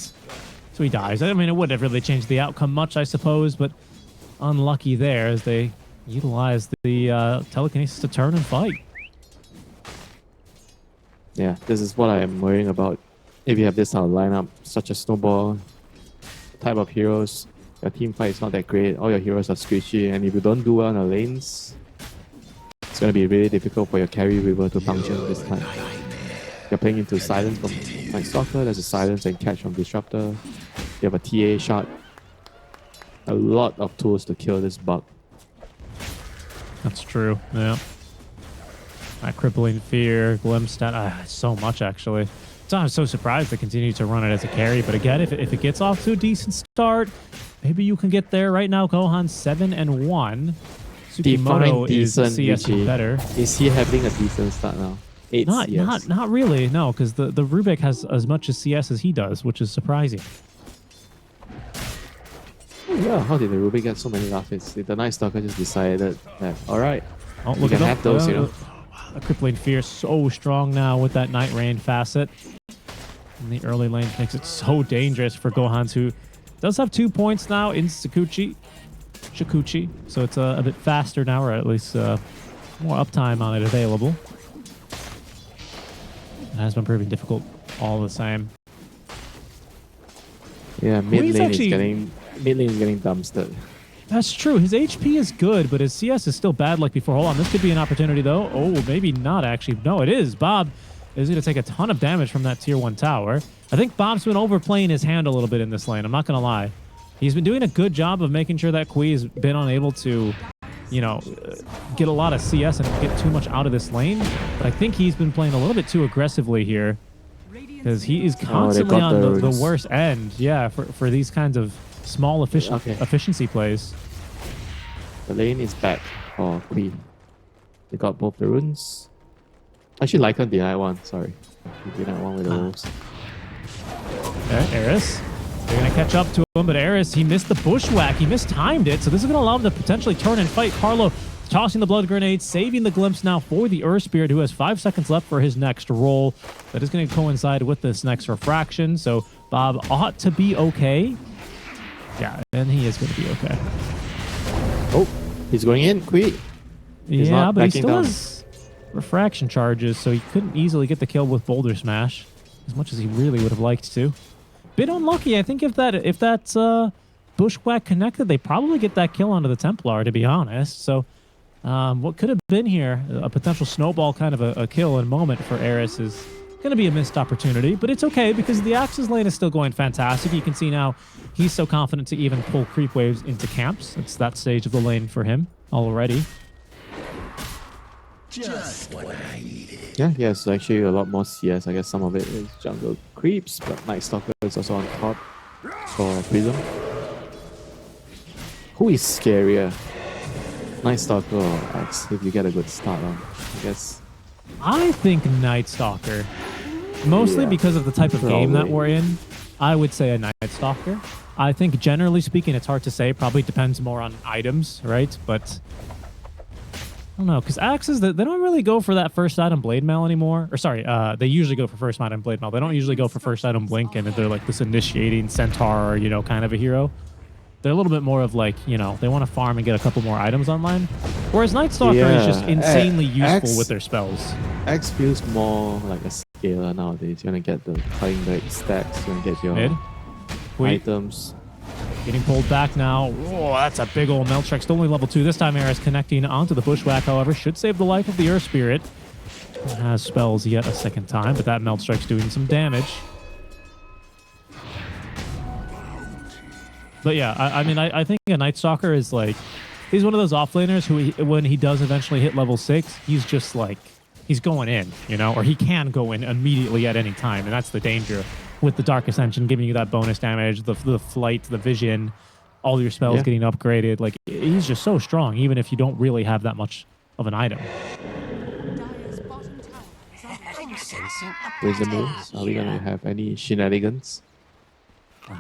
Speaker 2: So he dies. I mean, it wouldn't have really changed the outcome much, I suppose, but unlucky there as they utilize the telekinesis to turn and fight.
Speaker 1: Yeah, this is what I am worrying about. If you have this kind of lineup, such a snowball type of heroes, your team fight is not that great. All your heroes are squishy, and if you don't do well in the lanes, it's going to be really difficult for your carry river to function this time. You're playing into silence from Night Stalker, there's a silence and catch from Disruptor. You have a TA shot. A lot of tools to kill this bug.
Speaker 2: That's true, yeah. That crippling fear, glimpse stat, so much actually. So I'm so surprised they continue to run it as a carry, but again, if it gets off to a decent start, maybe you can get there. Right now, Gohan's 7-1. Tsukimoto is CS better.
Speaker 1: Is he having a decent start now? 8 CS.
Speaker 2: Not really, no, because the Rubik has as much as CS as he does, which is surprising.
Speaker 1: Oh, yeah, how did the Rubik get so many laughes? The Night Stalker just decided that, alright,
Speaker 2: Oh,
Speaker 1: you
Speaker 2: look
Speaker 1: can
Speaker 2: at
Speaker 1: have those, you know.
Speaker 2: A crippling fear so strong now with that Night Rain facet. And the early lane makes it so dangerous for Gohan, who does have 2 points now in Shikuchi. So it's a bit faster now, or at least more uptime on it available. It has been proving difficult all the same.
Speaker 1: Yeah, mid lane is getting dumpstered.
Speaker 2: That's true. His HP is good, but his CS is still bad like before. Hold on, this could be an opportunity though. Oh, maybe not actually. No, it is. Bob is going to take a ton of damage from that tier 1 tower. I think Bob's been overplaying his hand a little bit in this lane. I'm not going to lie. He's been doing a good job of making sure that Kui has been unable to, you know, get a lot of CS and get too much out of this lane. But I think he's been playing a little bit too aggressively here because he is constantly on the worst end. Yeah, for these kinds of small efficiency plays.
Speaker 1: The lane is back for Kui. They got both the runes. Actually, Lycan denied one, sorry. He denied one with the wolves.
Speaker 2: Okay, Eris. They're going to catch up to him, but Eris, he missed the bushwhack. He mistimed it, so this is going to allow him to potentially turn and fight. Carlo tossing the blood grenade, saving the glimpse now for the Earth Spirit, who has 5 seconds left for his next roll. That is going to coincide with this next refraction, so Bob ought to be okay. Yeah, and he is going to be okay.
Speaker 1: Oh, he's going in, Kui.
Speaker 2: Yeah, but he still has refraction charges, so he couldn't easily get the kill with Boulder Smash as much as he really would have liked to. Bit unlucky. I think if that bushwhack connected, they probably get that kill onto the Templar, to be honest. So what could have been here, a potential snowball kind of a kill and moment for Eris, is going to be a missed opportunity, but it's okay because the Axis lane is still going fantastic. You can see now he's so confident to even pull creep waves into camps. It's that stage of the lane for him already.
Speaker 4: Just what I needed.
Speaker 1: Yeah, he has actually a lot more CS. I guess some of it is jungle creeps, but Night Stalker is also on top for Prism. Who is scarier? Night Stalker or Axe, if you get a good start on, I guess.
Speaker 2: I think Night Stalker. Mostly because of the type of game that we're in. I would say a Night Stalker. I think generally speaking, it's hard to say. Probably depends more on items, right? But I don't know, because Axes, they don't really go for that first item Blade Mail anymore. Or sorry, they usually go for first item Blade Mail. They don't usually go for first item Blink, and they're like this initiating Centaur, you know, kind of a hero. They're a little bit more of like, you know, they want to farm and get a couple more items online. Whereas Night Stalker is just insanely useful with their spells.
Speaker 1: Axe feels more like a scaler nowadays. You want to get the cutting break stacks, you want to get your
Speaker 2: Mid?
Speaker 1: items.
Speaker 2: Getting pulled back now. Oh, that's a big old melt strike. Still only level 2. This time Ares connecting onto the bushwhack, however, should save the life of the Earth Spirit. It has spells yet a second time, but that melt strike's doing some damage. But yeah, I mean, I think a Night Stalker is like, he's one of those offlaners who, when he does eventually hit level 6, he's just like, he's going in, you know, or he can go in immediately at any time, and that's the danger with the Dark Ascension giving you that bonus damage, the flight, the vision, all your spells getting upgraded. Like, he's just so strong, even if you don't really have that much of an item.
Speaker 3: Dire's bottom tower is under
Speaker 4: I'm sensing a
Speaker 1: Where's the moves? Are we gonna have any shenanigans?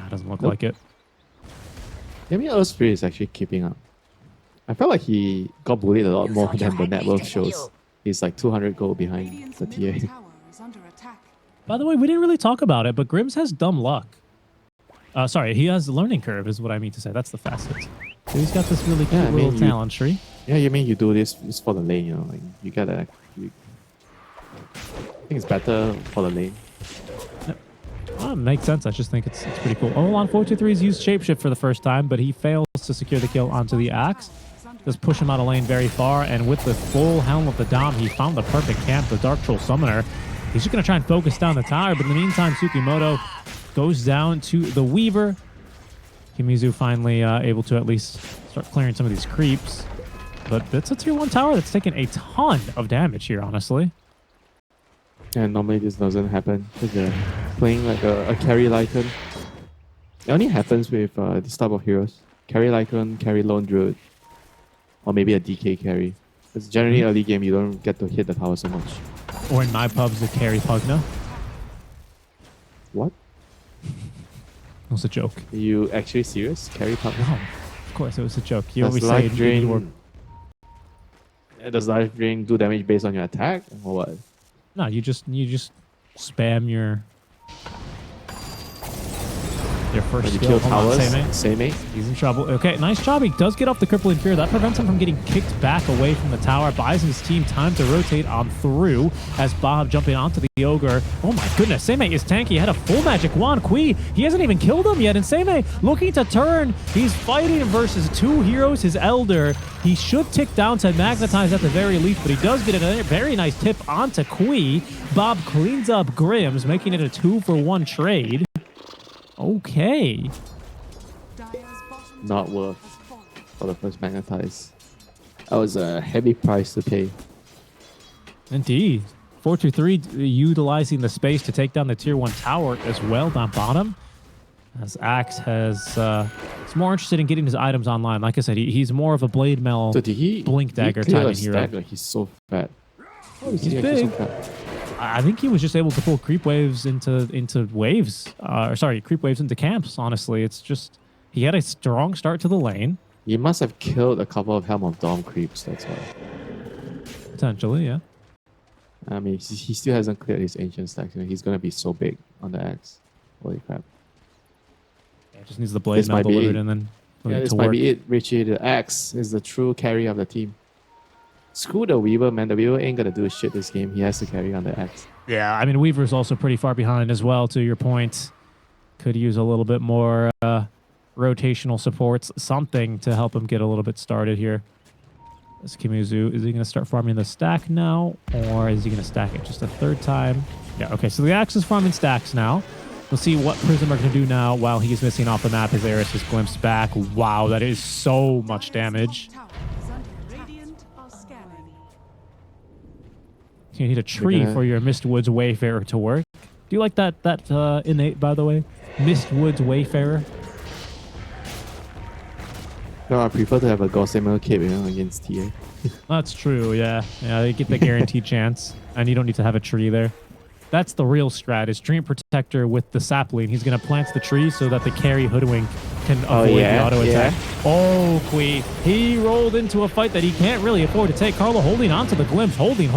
Speaker 2: Doesn't look like it.
Speaker 1: I mean, Earth Spirit is actually keeping up. I felt like he got bullied a lot more than the network shows. He's like 200 gold behind
Speaker 3: Radiant's
Speaker 1: the
Speaker 3: middle
Speaker 1: TA.
Speaker 3: tower is under attack.
Speaker 2: By the way, we didn't really talk about it, but Grims has dumb luck. Sorry, he has learning curve is what I mean to say. That's the facet. So he's got this really cute little talent tree.
Speaker 1: Yeah, you mean you do this is for the lane, you know, like you gotta. I think it's better for the lane.
Speaker 2: Makes sense. I just think it's pretty cool. Olan 423's used Shapeshift for the first time, but he fails to secure the kill onto the Axe. Just push him out of lane very far, and with the full Helm of the Dom, he found the perfect camp, the Dark Troll Summoner. He's just going to try and focus down the tower, but in the meantime, Tsukimoto goes down to the Weaver. Kimizu finally able to at least start clearing some of these creeps. But it's a tier 1 tower that's taken a ton of damage here, honestly.
Speaker 1: And normally this doesn't happen because they're playing like a carry Lycan. It only happens with this type of heroes. Carry Lycan, carry Lone Druid, or maybe a DK carry. Because generally early game you don't get to hit the tower so much.
Speaker 2: Or in my pubs, the carry Pugna.
Speaker 1: What?
Speaker 2: It was a joke.
Speaker 1: Are you actually serious? Carry Pug?
Speaker 2: No, of course it was a joke. You
Speaker 1: Does
Speaker 2: always say
Speaker 1: life
Speaker 2: in
Speaker 1: drain?
Speaker 2: your...
Speaker 1: Does life drain do damage based on your attack or what?
Speaker 2: No, you just spam your first
Speaker 1: When you
Speaker 2: skill.
Speaker 1: kill
Speaker 2: Hold on,
Speaker 1: towers,
Speaker 2: Seimei.
Speaker 1: Seimei.
Speaker 2: He's in trouble. Okay, nice job. He does get off the crippling fear. That prevents him from getting kicked back away from the tower. Buys his team time to rotate on through as Bob jumping onto the ogre. Oh my goodness, Seimei is tanky. He had a full magic wand. Kui, he hasn't even killed him yet. And Seimei looking to turn. He's fighting versus 2 heroes, his elder. He should tick down to magnetize at the very least, but he does get a very nice tip onto Kui. Bob cleans up Grims, making it a 2-for-1 trade. Okay.
Speaker 3: Dire's bottom
Speaker 1: Not
Speaker 3: tower
Speaker 1: worth
Speaker 3: has fallen.
Speaker 1: for the first magnetize. That was a heavy price to pay.
Speaker 2: Indeed. 423 utilizing the space to take down the tier 1 tower as well down bottom. As Axe has is more interested in getting his items online. Like I said, he's more of a blade mail
Speaker 1: So did he
Speaker 2: blink dagger
Speaker 1: clear
Speaker 2: timing
Speaker 1: a
Speaker 2: hero.
Speaker 1: stack? Like he's so fat. Oh,
Speaker 2: He's
Speaker 1: actually
Speaker 2: big.
Speaker 1: So fat?
Speaker 2: I think he was just able to pull creep waves into waves. Creep waves into camps, honestly. It's just he had a strong start to the lane.
Speaker 1: He must have killed a couple of Helm of Dawn creeps, that's why.
Speaker 2: Potentially, yeah.
Speaker 1: I mean, he still hasn't cleared his ancient stacks. You know, he's gonna be so big on the axe. Holy crap!
Speaker 2: Yeah, just needs the blade
Speaker 1: This
Speaker 2: mail
Speaker 1: might be
Speaker 2: delivered
Speaker 1: it.
Speaker 2: and then put
Speaker 1: Yeah,
Speaker 2: it
Speaker 1: this
Speaker 2: to
Speaker 1: might
Speaker 2: work.
Speaker 1: be it. Richie, the axe is the true carry of the team. Screw the Weaver, man. The Weaver ain't gonna do shit this game. He has to carry on the axe.
Speaker 2: Yeah, I mean, Weaver's also pretty far behind as well, to your point. Could use a little bit more rotational supports, something to help him get a little bit started here. This Kimizu, is he going to start farming the stack now, or is he going to stack it just a third time? Yeah, okay, so the Axe is farming stacks now. We'll see what Prism are going to do now while he's missing off the map as Eris is glimpsed back. Wow, that is so much damage.
Speaker 3: Dire's bottom tower is under attack. Radiant are scanning.
Speaker 2: You need a tree
Speaker 1: gonna-
Speaker 2: for your Mistwoods Wayfarer to work. Do you like that innate, by the way? Mistwoods Wayfarer?
Speaker 1: No, I prefer to have a Gossamer cape, you know, against TA.
Speaker 2: That's true, yeah. Yeah, they get the guaranteed chance, and you don't need to have a tree there. That's the real strat, is Dream Protector with the sapling. He's going to plant the tree so that the carry Hoodwink can avoid the auto attack. Oh, Kui. He rolled into a fight that he can't really afford to take. Carlo holding on to the glimpse. Holding.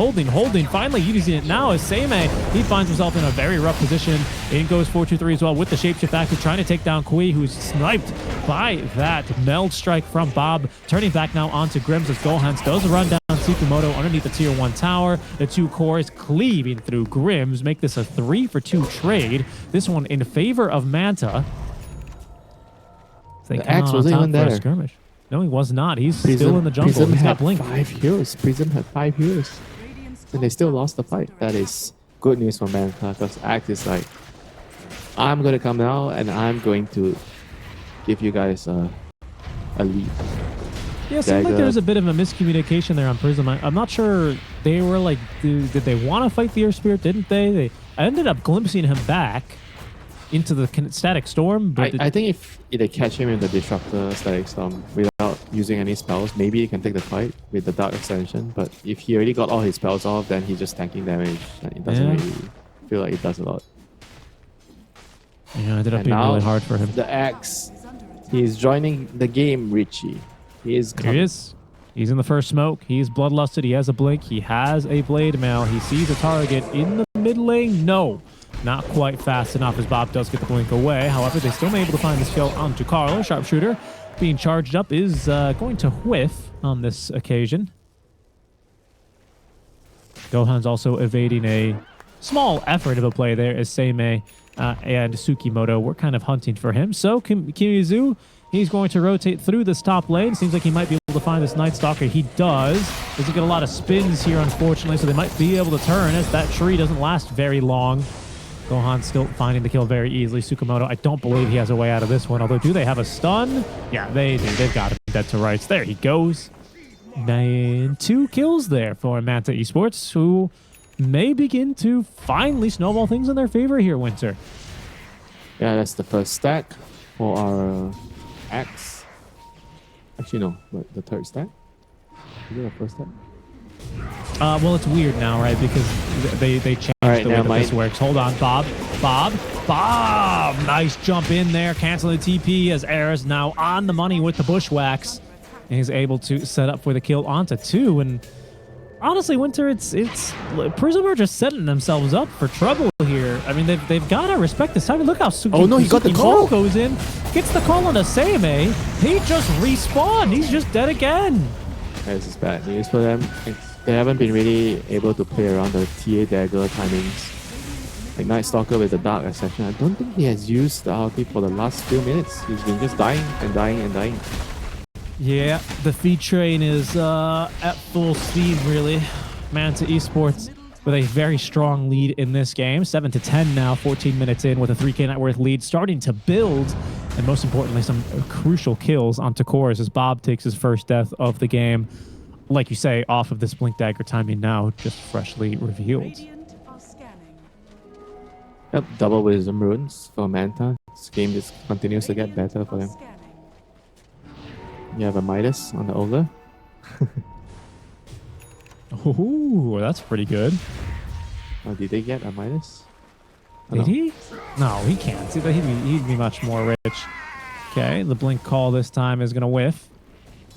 Speaker 2: Finally using it now as Seimei. He finds himself in a very rough position. In goes 423 as well with the shapeshift active, trying to take down Kui, who's sniped by that meld strike from Bob. Turning back now onto Grims as Gohans does run down Tsukumoto underneath the tier 1 tower. The 2 cores cleaving through Grims. Make this a 3-for-2 trade. This one in favor of Manta. They
Speaker 1: The
Speaker 2: come
Speaker 1: axe
Speaker 2: out on
Speaker 1: wasn't
Speaker 2: top
Speaker 1: even
Speaker 2: for a
Speaker 1: there.
Speaker 2: skirmish. No, he was not. He's still in the jungle.
Speaker 1: Prism
Speaker 2: He's
Speaker 1: had
Speaker 2: got blink.
Speaker 1: 5 heroes. Prism had 5 heroes. And they still lost the fight. That is good news for Manta, because Axe is like, I'm going to come now and I'm going to give you guys a lead.
Speaker 2: Yeah, it seemed like
Speaker 1: Dagger.
Speaker 2: there was a bit of a miscommunication there on Prism. I'm not sure they were like, did they want to fight the Air Spirit? Didn't they? I ended up glimpsing him back into the static storm. But
Speaker 1: I think if they catch him in the Disruptor Static Storm without using any spells, maybe he can take the fight with the Dark Extension. But if he already got all his spells off, then he's just tanking damage. And it doesn't really feel like it does a lot.
Speaker 2: Yeah, it ended up
Speaker 1: And
Speaker 2: being
Speaker 1: now,
Speaker 2: really hard for him.
Speaker 1: the Axe, he's joining the game, Richie. He is
Speaker 2: Here
Speaker 1: coming.
Speaker 2: he is. He's in the first smoke. He's bloodlusted. He has a blink. He has a blade mail. He sees a target in the mid lane. No, not quite fast enough as Bob does get the blink away. However, they still may be able to find this kill onto Carlo. Sharpshooter being charged up is going to whiff on this occasion. Gohan's also evading a small effort of a play there as Seimei and Tsukimoto were kind of hunting for him. So Kimizu, he's going to rotate through this top lane. Seems like he might be able to find this Night Stalker. He does. Doesn't get a lot of spins here, unfortunately, so they might be able to turn as that tree doesn't last very long. Gohan still finding the kill very easily. Tsukimoto, I don't believe he has a way out of this one, although do they have a stun? Yeah, they do. They've got him dead to rights. There he goes. 2 kills there for Manta Esports, who may begin to finally snowball things in their favor here, Winter.
Speaker 1: Yeah, that's the first stack for our Axe. Actually, no. But the third stack? Is it the first stack?
Speaker 2: Well, it's weird now, right? Because they changed
Speaker 1: Alright,
Speaker 2: the way
Speaker 1: never
Speaker 2: that this
Speaker 1: mind.
Speaker 2: works. Hold on, Bob. Nice jump in there. Canceling the TP as Ares now on the money with the bushwhacks. And he's able to set up for the kill onto 2. And honestly, Winter, it's Prism are just setting themselves up for trouble here. I mean, they've got to respect this time. Look how
Speaker 1: Oh, no, he got the
Speaker 2: Tsukimoto
Speaker 1: call.
Speaker 2: goes in, gets the call on a Seimei. He just respawned. He's just dead again.
Speaker 1: This is bad news for them. They haven't been really able to play around the TA dagger timings. Like Night Stalker with the Dark Ascension, I don't think he has used the ulti for the last few minutes. He's been just dying and dying and dying.
Speaker 2: Yeah, the feed train is at full steam, really. Manta Esports with a very strong lead in this game. 7-10 now, 14 minutes in with a 3K net worth lead, starting to build. And most importantly, some crucial kills onto cores as Bob takes his first death of the game. Like you say, off of this Blink Dagger timing now, just freshly revealed.
Speaker 3: Radiant are scanning.
Speaker 1: Yep, double Wisdom Runes for Manta. This game just continues to get better for them.
Speaker 3: Scanning.
Speaker 1: You have a Midas on the Ogre.
Speaker 2: Ooh, that's pretty good.
Speaker 1: Oh, did they get a Midas? Oh,
Speaker 2: Did
Speaker 1: no.
Speaker 2: he? No, he can't. See, he'd be much more rich. Okay, the blink call this time is going to whiff.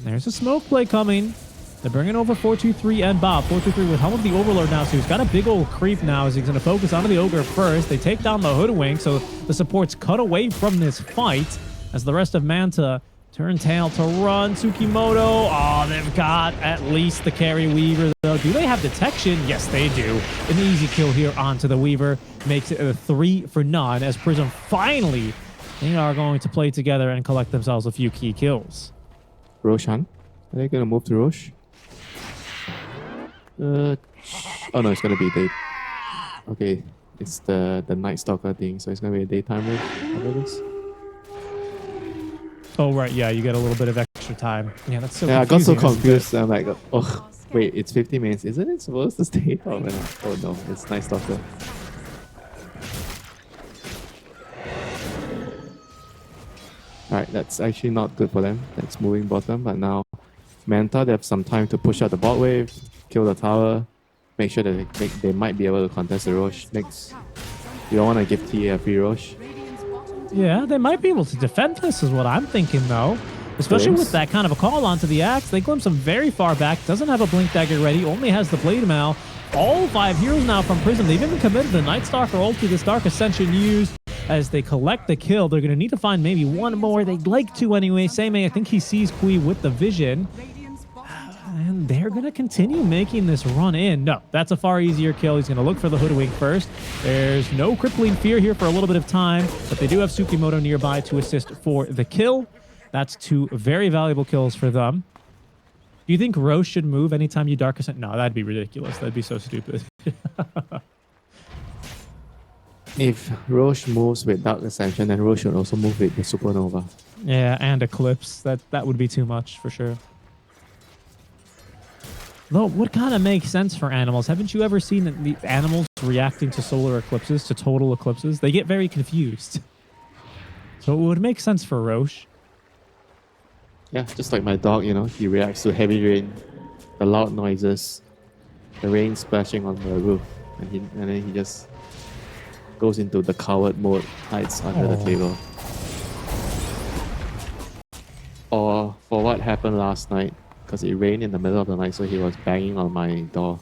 Speaker 2: There's a smoke play coming. They're bringing over 423 and Bob. 423 with Helm of the Overlord now, so he's got a big old creep now as he's going to focus onto the Ogre first. They take down the Hoodwink, so the supports cut away from this fight as the rest of Manta turn tail to run. Tsukimoto, oh, they've got at least the carry Weaver, though. Do they have detection? Yes, they do. An easy kill here onto the Weaver makes it a 3-for-none as Prism finally, they are going to play together and collect themselves a few key kills.
Speaker 1: Roshan. Are they gonna move to Rosh? Oh no, it's gonna be day. Okay, it's the Night Stalker thing, so it's gonna be a daytime move. How about this?
Speaker 2: Oh, right, yeah, you get a little bit of extra time. Yeah, that's so
Speaker 1: Yeah, I got so
Speaker 2: confusing, isn't it?
Speaker 1: confused. I'm like, oh, wait, it's 50 minutes. Isn't it supposed to stay? Oh no, it's Night Stalker. Alright, that's actually not good for them. That's moving bottom, but now Manta, they have some time to push out the bot wave, kill the tower, make sure that they might be able to contest the Rosh next. You don't want to give TA a free Rosh.
Speaker 3: Radiant's bottom tower
Speaker 2: Yeah, they might be able to defend this is what I'm thinking, though. Especially
Speaker 1: Glimpse.
Speaker 2: with that kind of a call onto the axe. They glimpse him very far back, doesn't have a Blink Dagger ready, only has the Blade Mail. All 5 heroes now from Prism. They've even committed the Night Stalker ulti, this Dark Ascension used. As they collect the kill, they're going to need to find maybe one more. They'd like to anyway. Seimei, I think he sees Kui with the vision.
Speaker 3: Radiant's bottom tower
Speaker 2: And they're going to continue making this run in. No, that's a far easier kill. He's going to look for the Hoodwink first. There's no crippling fear here for a little bit of time, but they do have Tsukimoto nearby to assist for the kill. That's 2 very valuable kills for them. Do you think Roche should move anytime you Dark Ascent? No, that'd be ridiculous. That'd be so stupid.
Speaker 1: If Roche moves with Dark Ascension, then Roche should also move with the Supernova.
Speaker 2: Yeah, and Eclipse. That would be too much for sure. Though, what kind of makes sense for animals? Haven't you ever seen the animals reacting to solar eclipses, to total eclipses? They get very confused. So it would make sense for Roche.
Speaker 1: Yeah, just like my dog, you know, he reacts to heavy rain, the loud noises, the rain splashing on the roof, and then he just goes into the coward mode, hides under the table. Or for what happened last night, because it rained in the middle of the night, so he was banging on my door.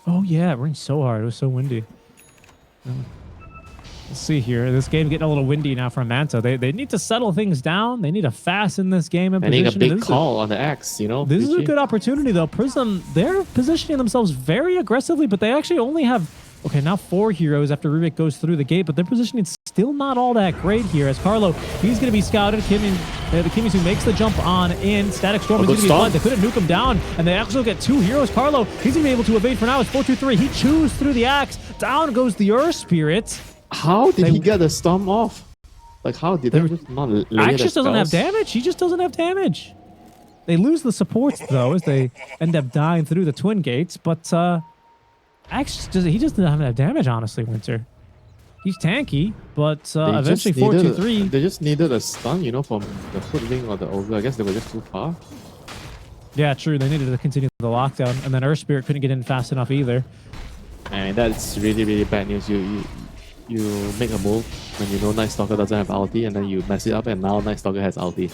Speaker 2: Oh yeah, it rained so hard. It was so windy. Let's see here. This game getting a little windy now from Manta. They need to settle things down. They need to fasten this game in
Speaker 1: I need a
Speaker 2: position.
Speaker 1: big call on the X, you know.
Speaker 2: This is a
Speaker 1: Richie.
Speaker 2: good opportunity though. Prism, they're positioning themselves very aggressively, but they actually only have, okay, now 4 heroes after Rubik goes through the gate, but their positioning still not all that great here as Carlo, he's going to be scouted. Kimizu makes the jump on in. Static Storm is going to be fun. They couldn't nuke him down, and they actually get 2 heroes. Carlo, he's going to be able to evade for now. It's 4-2-3. He chews through the axe. Down goes the Earth Spirit.
Speaker 1: How did he get the storm off? Like, how did they just not lay
Speaker 2: Axe
Speaker 1: the
Speaker 2: just doesn't have
Speaker 1: spells?
Speaker 2: damage. He just doesn't have damage. They lose the supports, though, as they end up dying through the twin gates, but Axe he just doesn't have damage, honestly, Winter. He's tanky, but
Speaker 1: They
Speaker 2: eventually
Speaker 1: just needed-
Speaker 2: 4-2-3.
Speaker 1: They just needed a stun, you know, from the Footwing or the Ogre. I guess they were just too far.
Speaker 2: Yeah, true. They needed to continue the lockdown, and then Earth Spirit couldn't get in fast enough either.
Speaker 1: And that's really, really bad news. You make a move when you know Night Stalker doesn't have ulti, and then you mess it up, and now Night Stalker has ulti.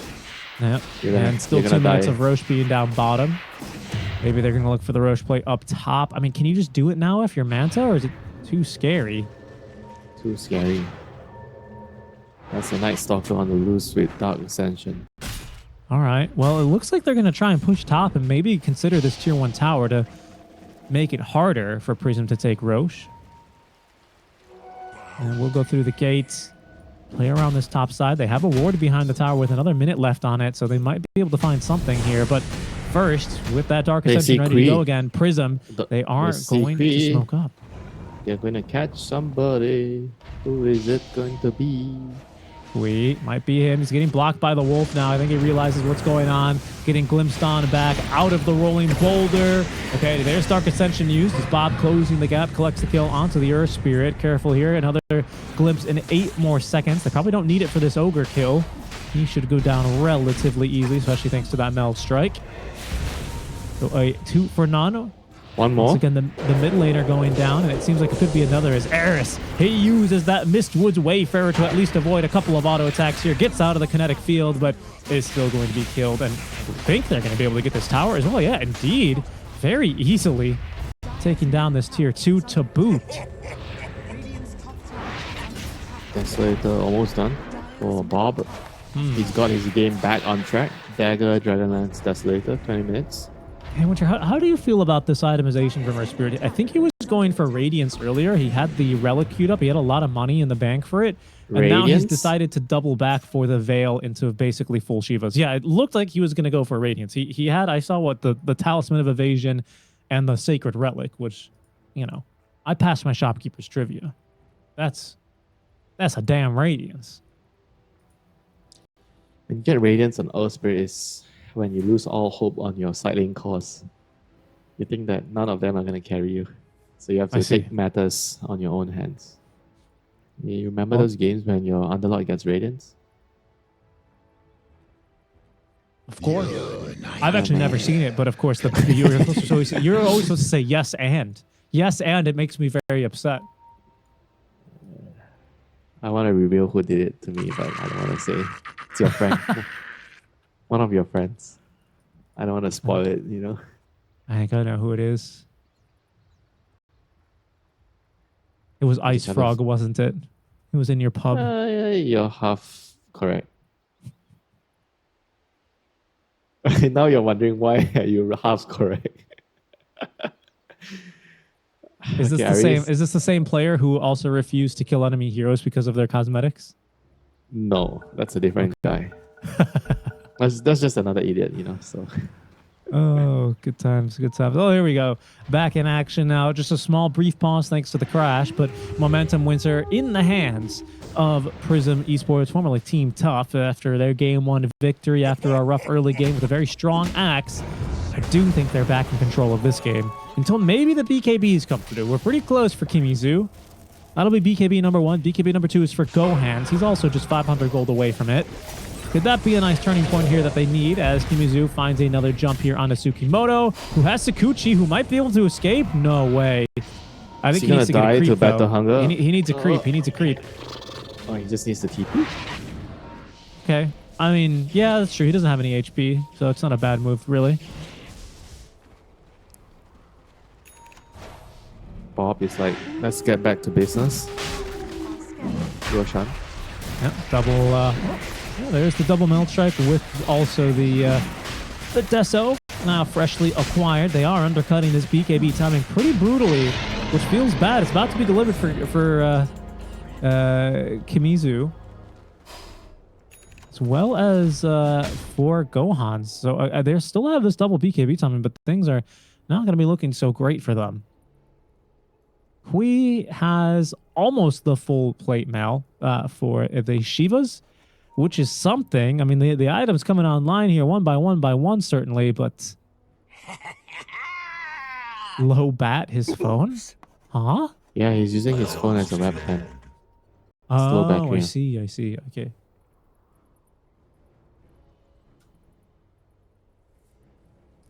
Speaker 2: Yeah, and still
Speaker 1: you're
Speaker 2: 2
Speaker 1: gonna
Speaker 2: minutes
Speaker 1: die.
Speaker 2: of Roche being down bottom. Maybe they're going to look for the Roche play up top. I mean, can you just do it now if you're Manta, or is it too scary?
Speaker 1: Too scary. That's a Night Stalker on the loose with Dark Ascension.
Speaker 2: All right. Well, it looks like they're going to try and push top and maybe consider this tier 1 tower to make it harder for Prism to take Roche. And we'll go through the gates, play around this top side. They have a ward behind the tower with another minute left on it, so they might be able to find something here. But first, with that Dark
Speaker 1: They
Speaker 2: Ascension
Speaker 1: see
Speaker 2: ready to go again, Prism, they aren't
Speaker 1: see
Speaker 2: going to
Speaker 1: Kree.
Speaker 2: smoke up.
Speaker 1: They're going to catch somebody. Who is it going to be?
Speaker 2: Sweet. Might be him. He's getting blocked by the wolf now. I think he realizes what's going on. Getting glimpsed on back out of the rolling boulder. Okay, there's Dark Ascension used as Bob closing the gap, collects the kill onto the Earth Spirit. Careful here. Another glimpse in 8 more seconds. They probably don't need it for this Ogre kill. He should go down relatively easily, especially thanks to that Meld Strike. So a 2 for none.
Speaker 1: One more.
Speaker 2: Once again, the mid laner going down, and it seems like it could be another as Eris. He uses that Mistwoods Wayfarer to at least avoid a couple of auto attacks here. Gets out of the kinetic field, but is still going to be killed. And I think they're going to be able to get this tower as well. Yeah, indeed. Very easily taking down this tier 2 to boot.
Speaker 1: Desolator almost done for Bob. He's got his game back on track. Dagger, Dragonlance, Desolator, 20 minutes.
Speaker 2: Hey, Winter, how do you feel about this itemization from our Spirit? I think he was going for Radiance earlier. He had the Relic queued up. He had a lot of money in the bank for it. And now he's
Speaker 1: Radiance?
Speaker 2: decided to double back for the Veil into basically full Shivas. Yeah, it looked like he was going to go for Radiance. He had, I saw what, the Talisman of Evasion and the Sacred Relic, which, you know, I passed my shopkeeper's trivia. That's a damn Radiance.
Speaker 1: When you get Radiance on Earth Spirit is when you lose all hope on your side lane cause. You think that none of them are going to carry you. So you have
Speaker 2: I
Speaker 1: to
Speaker 2: see.
Speaker 1: take matters on your own hands. You remember those games when your Underlord gets Radiance?
Speaker 2: Of course. I've actually never seen it, but of course, you're always supposed to say yes and. Yes and it makes me very upset.
Speaker 1: I want to reveal who did it to me, but I don't want to say. It's your friend. One of your friends. I don't want to spoil it, you know?
Speaker 2: I think I know who it is. It was Ice
Speaker 1: kind
Speaker 2: Frog,
Speaker 1: of-
Speaker 2: wasn't it? It was in your pub.
Speaker 1: You're half correct. Now you're wondering why you're half correct.
Speaker 2: Is this
Speaker 1: Okay,
Speaker 2: the
Speaker 1: I
Speaker 2: same?
Speaker 1: really-
Speaker 2: Is this the same player who also refused to kill enemy heroes because of their cosmetics?
Speaker 1: No, that's a different guy. That's just another idiot, you know. So
Speaker 2: Oh, good times, good times. Oh, here we go. Back in action now. Just a small brief pause thanks to the crash, but momentum winter in the hands of PRISM Esports, formerly Team Tough, after their game one victory after a rough early game with a very strong axe. I do think they're back in control of this game until maybe the BKBs come through. We're pretty close for Kimizu. That'll be BKB number one. BKB number two is for Gohans. He's also just 500 gold away from it. Could that be a nice turning point here that they need as Kimizu finds another jump here on Tsukimoto, who has Sakuchi, who might be able to escape? No way. I think he needs to get a creep,
Speaker 1: battle
Speaker 2: though.
Speaker 1: hunger?
Speaker 2: He needs a creep. He needs a creep.
Speaker 1: oh, he just needs the TP.
Speaker 2: Okay. I mean, yeah, that's true. He doesn't have any HP, so it's not a bad move, really.
Speaker 1: Bob is like, let's get back to business. Roshan.
Speaker 2: Yeah, double. Yeah, there's the double melt strike with also the Deso now freshly acquired. They are undercutting this BKB timing pretty brutally, which feels bad. It's about to be delivered for Kimizu, as well as for Gohan. So they still have this double BKB timing, but things are not going to be looking so great for them. Hui has almost the full plate mail for the Shivas, which is something. I mean, the items coming online here one by one, certainly, but low bat his phone? Huh?
Speaker 1: Yeah, he's using his phone as a webcam.
Speaker 2: Oh,
Speaker 1: back
Speaker 2: I
Speaker 1: here.
Speaker 2: see. Okay.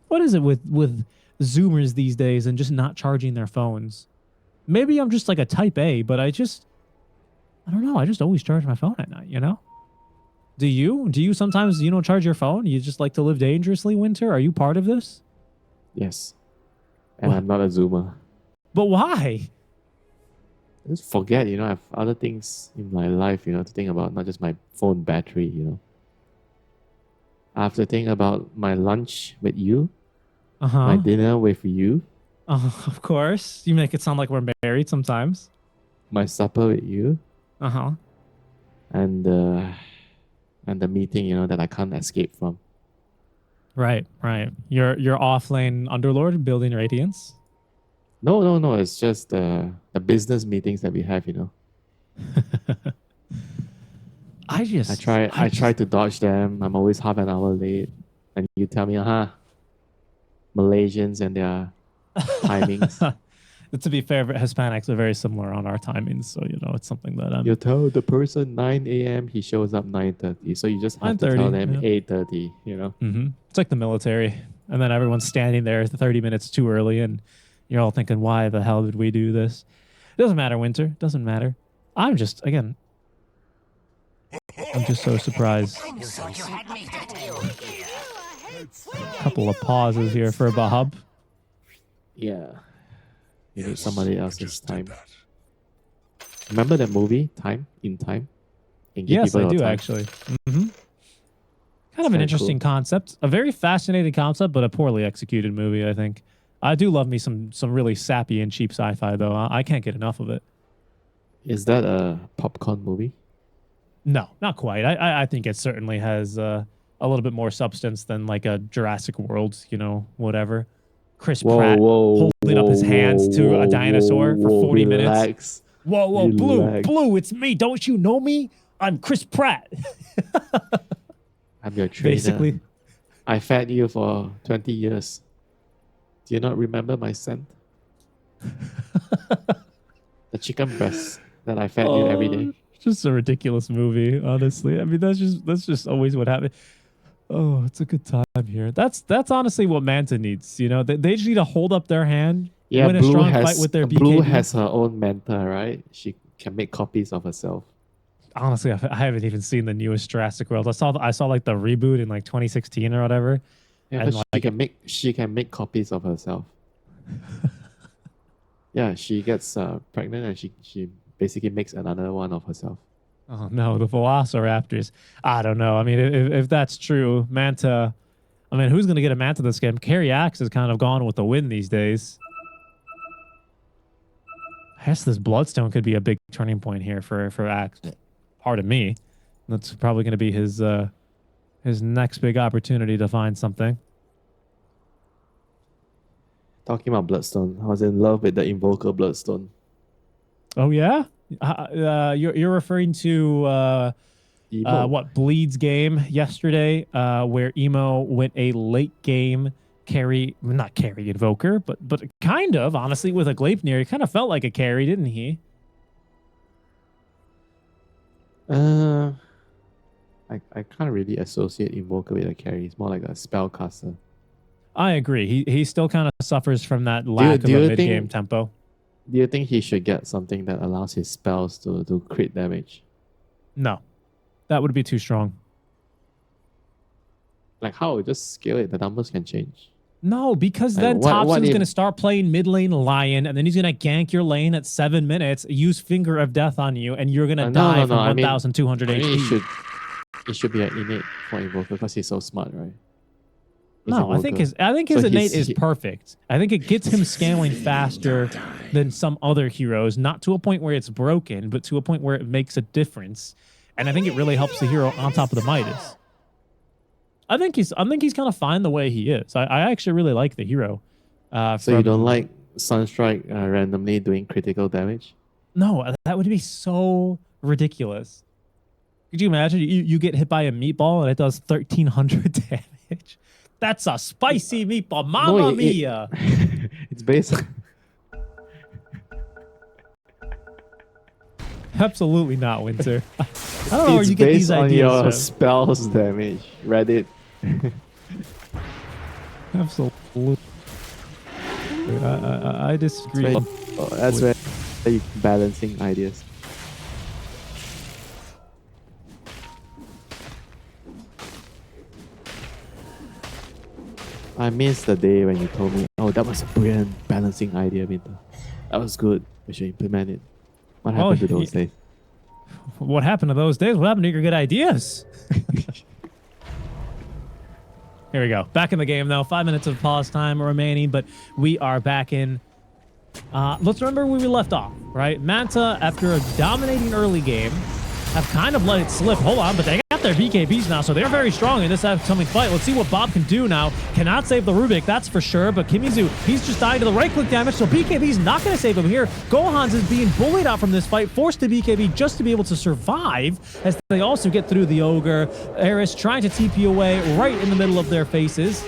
Speaker 2: What is it with Zoomers these days and just not charging their phones? Maybe I'm just like a type A, but I don't know. I just always charge my phone at night, you know? Do you? Do you sometimes, charge your phone? You just like to live dangerously, Winter? Are you part of this?
Speaker 1: Yes. And
Speaker 2: What?
Speaker 1: I'm not a zoomer.
Speaker 2: But why?
Speaker 1: I just forget, I have other things in my life, to think about, not just my phone battery, I have to think about my lunch with you, my dinner with you,
Speaker 2: Of course. You make it sound like we're married sometimes.
Speaker 1: my supper with you,
Speaker 2: Uh-huh.
Speaker 1: and the meeting, that I can't escape from.
Speaker 2: Right. Your offlane underlord building radiance.
Speaker 1: No. It's just the business meetings that we have. I try to dodge them. I'm always half an hour late, and you tell me, Malaysians and their timings.
Speaker 2: To be fair, Hispanics are very similar on our timings, so it's something that
Speaker 1: You tell the person 9 a.m. he shows up 9:30, so you just have to
Speaker 2: 9:30,
Speaker 1: tell them
Speaker 2: yeah.
Speaker 1: 8:30.
Speaker 2: It's like the military, and then everyone's standing there 30 minutes too early, and you're all thinking, "Why the hell did we do this?" It doesn't matter, Winter. Doesn't matter. I'm just so surprised. Couple of pauses here for Bahab.
Speaker 1: Yeah, you need somebody else's time. Remember that movie, Time in Time? Can give
Speaker 2: Yes,
Speaker 1: people
Speaker 2: I
Speaker 1: your
Speaker 2: do
Speaker 1: time.
Speaker 2: actually. Kind of an
Speaker 1: very
Speaker 2: interesting concept, a very fascinating concept, but a poorly executed movie. I think I do love me some really sappy and cheap sci-fi though. I can't get enough of it.
Speaker 1: Is that a popcorn movie?
Speaker 2: No, not quite. I think it certainly has a little bit more substance than like a Jurassic World, whatever. Chris Pratt holding up his hands to a dinosaur for 40
Speaker 1: relax.
Speaker 2: minutes. Whoa,
Speaker 1: Relax.
Speaker 2: Blue, it's me. Don't you know me? I'm Chris Pratt.
Speaker 1: I'm your trainer.
Speaker 2: Basically.
Speaker 1: I fed you for 20 years. Do you not remember my scent? The chicken breast that I fed you every day.
Speaker 2: It's just a ridiculous movie, honestly. I mean, that's just always what happened. Oh, it's a good time here. That's honestly what Manta needs. They just need to hold up their hand,
Speaker 1: Yeah,
Speaker 2: win a strong fight with their BKB.
Speaker 1: Blue has her own mentor, right? She can make copies of herself.
Speaker 2: Honestly, I haven't even seen the newest Jurassic World. I saw like the reboot in like 2016 or whatever.
Speaker 1: Yeah,
Speaker 2: and
Speaker 1: but she can make copies of herself. Yeah, she gets pregnant and she basically makes another one of herself.
Speaker 2: Oh no, the Velociraptors. I don't know. I mean, if that's true, Manta. I mean, who's gonna get a Manta this game? Carry Axe is kind of gone with the win these days. I guess this Bloodstone could be a big turning point here for Axe. Pardon me. That's probably gonna be his his next big opportunity to find something.
Speaker 1: Talking about Bloodstone, I was in love with the Invoker Bloodstone.
Speaker 2: Oh yeah, you're referring to
Speaker 1: Emo.
Speaker 2: what Bleed's game yesterday, where Emo went a late game carry, not carry Invoker, but kind of honestly with a Gleipnir. He kind of felt like a carry, didn't he?
Speaker 1: I can't really associate Invoker with a carry. It's more like a spellcaster.
Speaker 2: I agree. He still kind of suffers from that lack of a mid-game tempo.
Speaker 1: Do you think he should get something that allows his spells to crit damage?
Speaker 2: No, that would be too strong.
Speaker 1: Like how? Just scale it. The numbers can change.
Speaker 2: No, because
Speaker 1: Like,
Speaker 2: then
Speaker 1: what
Speaker 2: Thompson's
Speaker 1: if-
Speaker 2: going to start playing mid lane Lion, and then he's going to gank your lane at 7 minutes, use Finger of Death on you, and you're going to die from 1,200
Speaker 1: I mean,
Speaker 2: HP.
Speaker 1: it should be an innate for Invoker because he's so smart, right? He's
Speaker 2: No, I think
Speaker 1: Invoker.
Speaker 2: his
Speaker 1: So
Speaker 2: innate
Speaker 1: he's-
Speaker 2: is perfect. I think it gets him scaling faster than some other heroes, not to a point where it's broken, but to a point where it makes a difference. And I think it really helps the hero on top of the Midas. I think he's kind of fine the way he is. I actually really like the hero.
Speaker 1: So you don't like Sunstrike randomly doing critical damage?
Speaker 2: No, that would be so ridiculous. Could you imagine you get hit by a meatball and it does 1,300 damage? That's a spicy meatball, mamma mia!
Speaker 1: It's based.
Speaker 2: Absolutely not, Winter. I don't know where
Speaker 1: It's
Speaker 2: you get
Speaker 1: based
Speaker 2: these
Speaker 1: on
Speaker 2: ideas
Speaker 1: your
Speaker 2: from.
Speaker 1: spells damage. Reddit.
Speaker 2: Absolutely. I disagree.
Speaker 1: That's where you balancing ideas. I miss the day when you told me, "Oh, that was a brilliant balancing idea, Minta. That was good. We should implement it." What happened to those days?
Speaker 2: What happened to those days? What happened to your good ideas? Here we go. Back in the game, though. 5 minutes of pause time remaining, but we are back in. Let's remember where we left off, right? Manta, after a dominating early game, have kind of let it slip. Hold on, but they got their BKBs now, so they're very strong in this upcoming fight. Let's see what Bob can do now. Cannot save the Rubik, that's for sure, but Kimizu, he's just dying to the right-click damage, so BKB's not going to save him here. Gohans is being bullied out from this fight, forced to BKB just to be able to survive, as they also get through the Ogre. Eris trying to TP away right in the middle of their faces.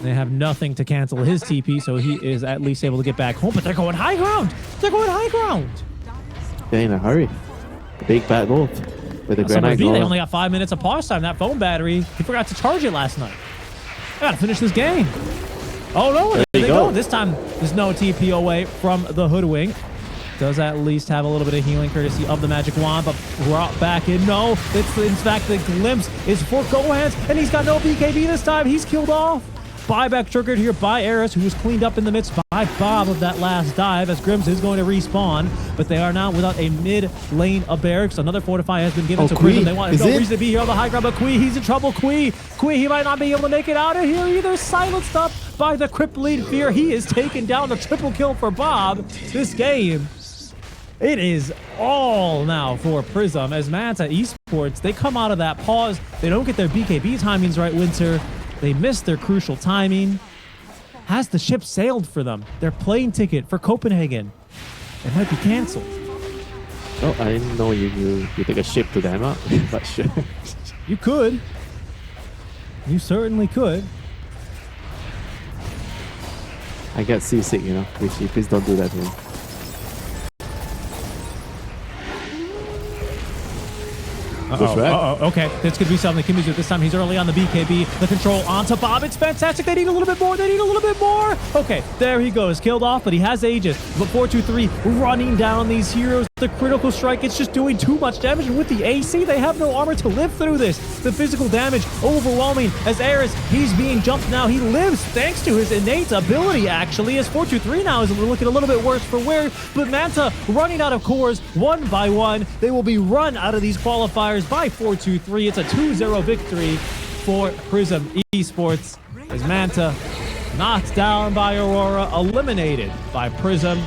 Speaker 2: They have nothing to cancel his TP, so he is at least able to get back home, but they're going high ground. They're going high ground.
Speaker 1: They're in a hurry. Big bad wolf with the granite
Speaker 2: They
Speaker 1: golem.
Speaker 2: only got 5 minutes of pause time. That phone battery, he forgot to charge it last night. I gotta finish this game. Oh no, there they go. This time there's no TP away from the Hoodwink. Does at least have a little bit of healing courtesy of the magic wand, but brought back in. No, it's in fact the glimpse is for Gohans, and he's got no BKB this time. He's killed off. Buyback triggered here by Eris, who was cleaned up in the midst by Bob of that last dive, as Grims is going to respawn, but they are now without a mid lane of barracks. Another fortify has been given to Prism. They want no reason to be here on the high ground, but Kui, he's in trouble. Kui, he might not be able to make it out of here either. Silenced up by the crippling fear. He is taken down. The triple kill for Bob. This game, it is all now for Prism, as Manta Esports, they come out of that pause. They don't get their BKB timings right, Winter. They missed their crucial timing. Has the ship sailed for them? Their plane ticket for Copenhagen, it might be canceled.
Speaker 1: Oh, I didn't know you take a ship to Denmark, but sure.
Speaker 2: You could. You certainly could.
Speaker 1: I get seasick, you know. Please don't do that to me.
Speaker 2: Okay, this could be something. Kimizu this time, he's early on the BKB. The control onto Bob. It's fantastic. They need a little bit more. They need a little bit more. Okay, there he goes. Killed off, but he has Aegis. But 4-2-3 running down these heroes. The critical strike, it's just doing too much damage. And with the AC, they have no armor to live through this. The physical damage overwhelming as Eris, he's being jumped now. He lives thanks to his innate ability, actually, as 4-2-3 now is looking a little bit worse for wear. But Manta running out of cores one by one. They will be run out of these qualifiers by 4-2-3. It's a 2-0 victory for PRISM Esports as Manta knocked down by Aurora, eliminated by PRISM.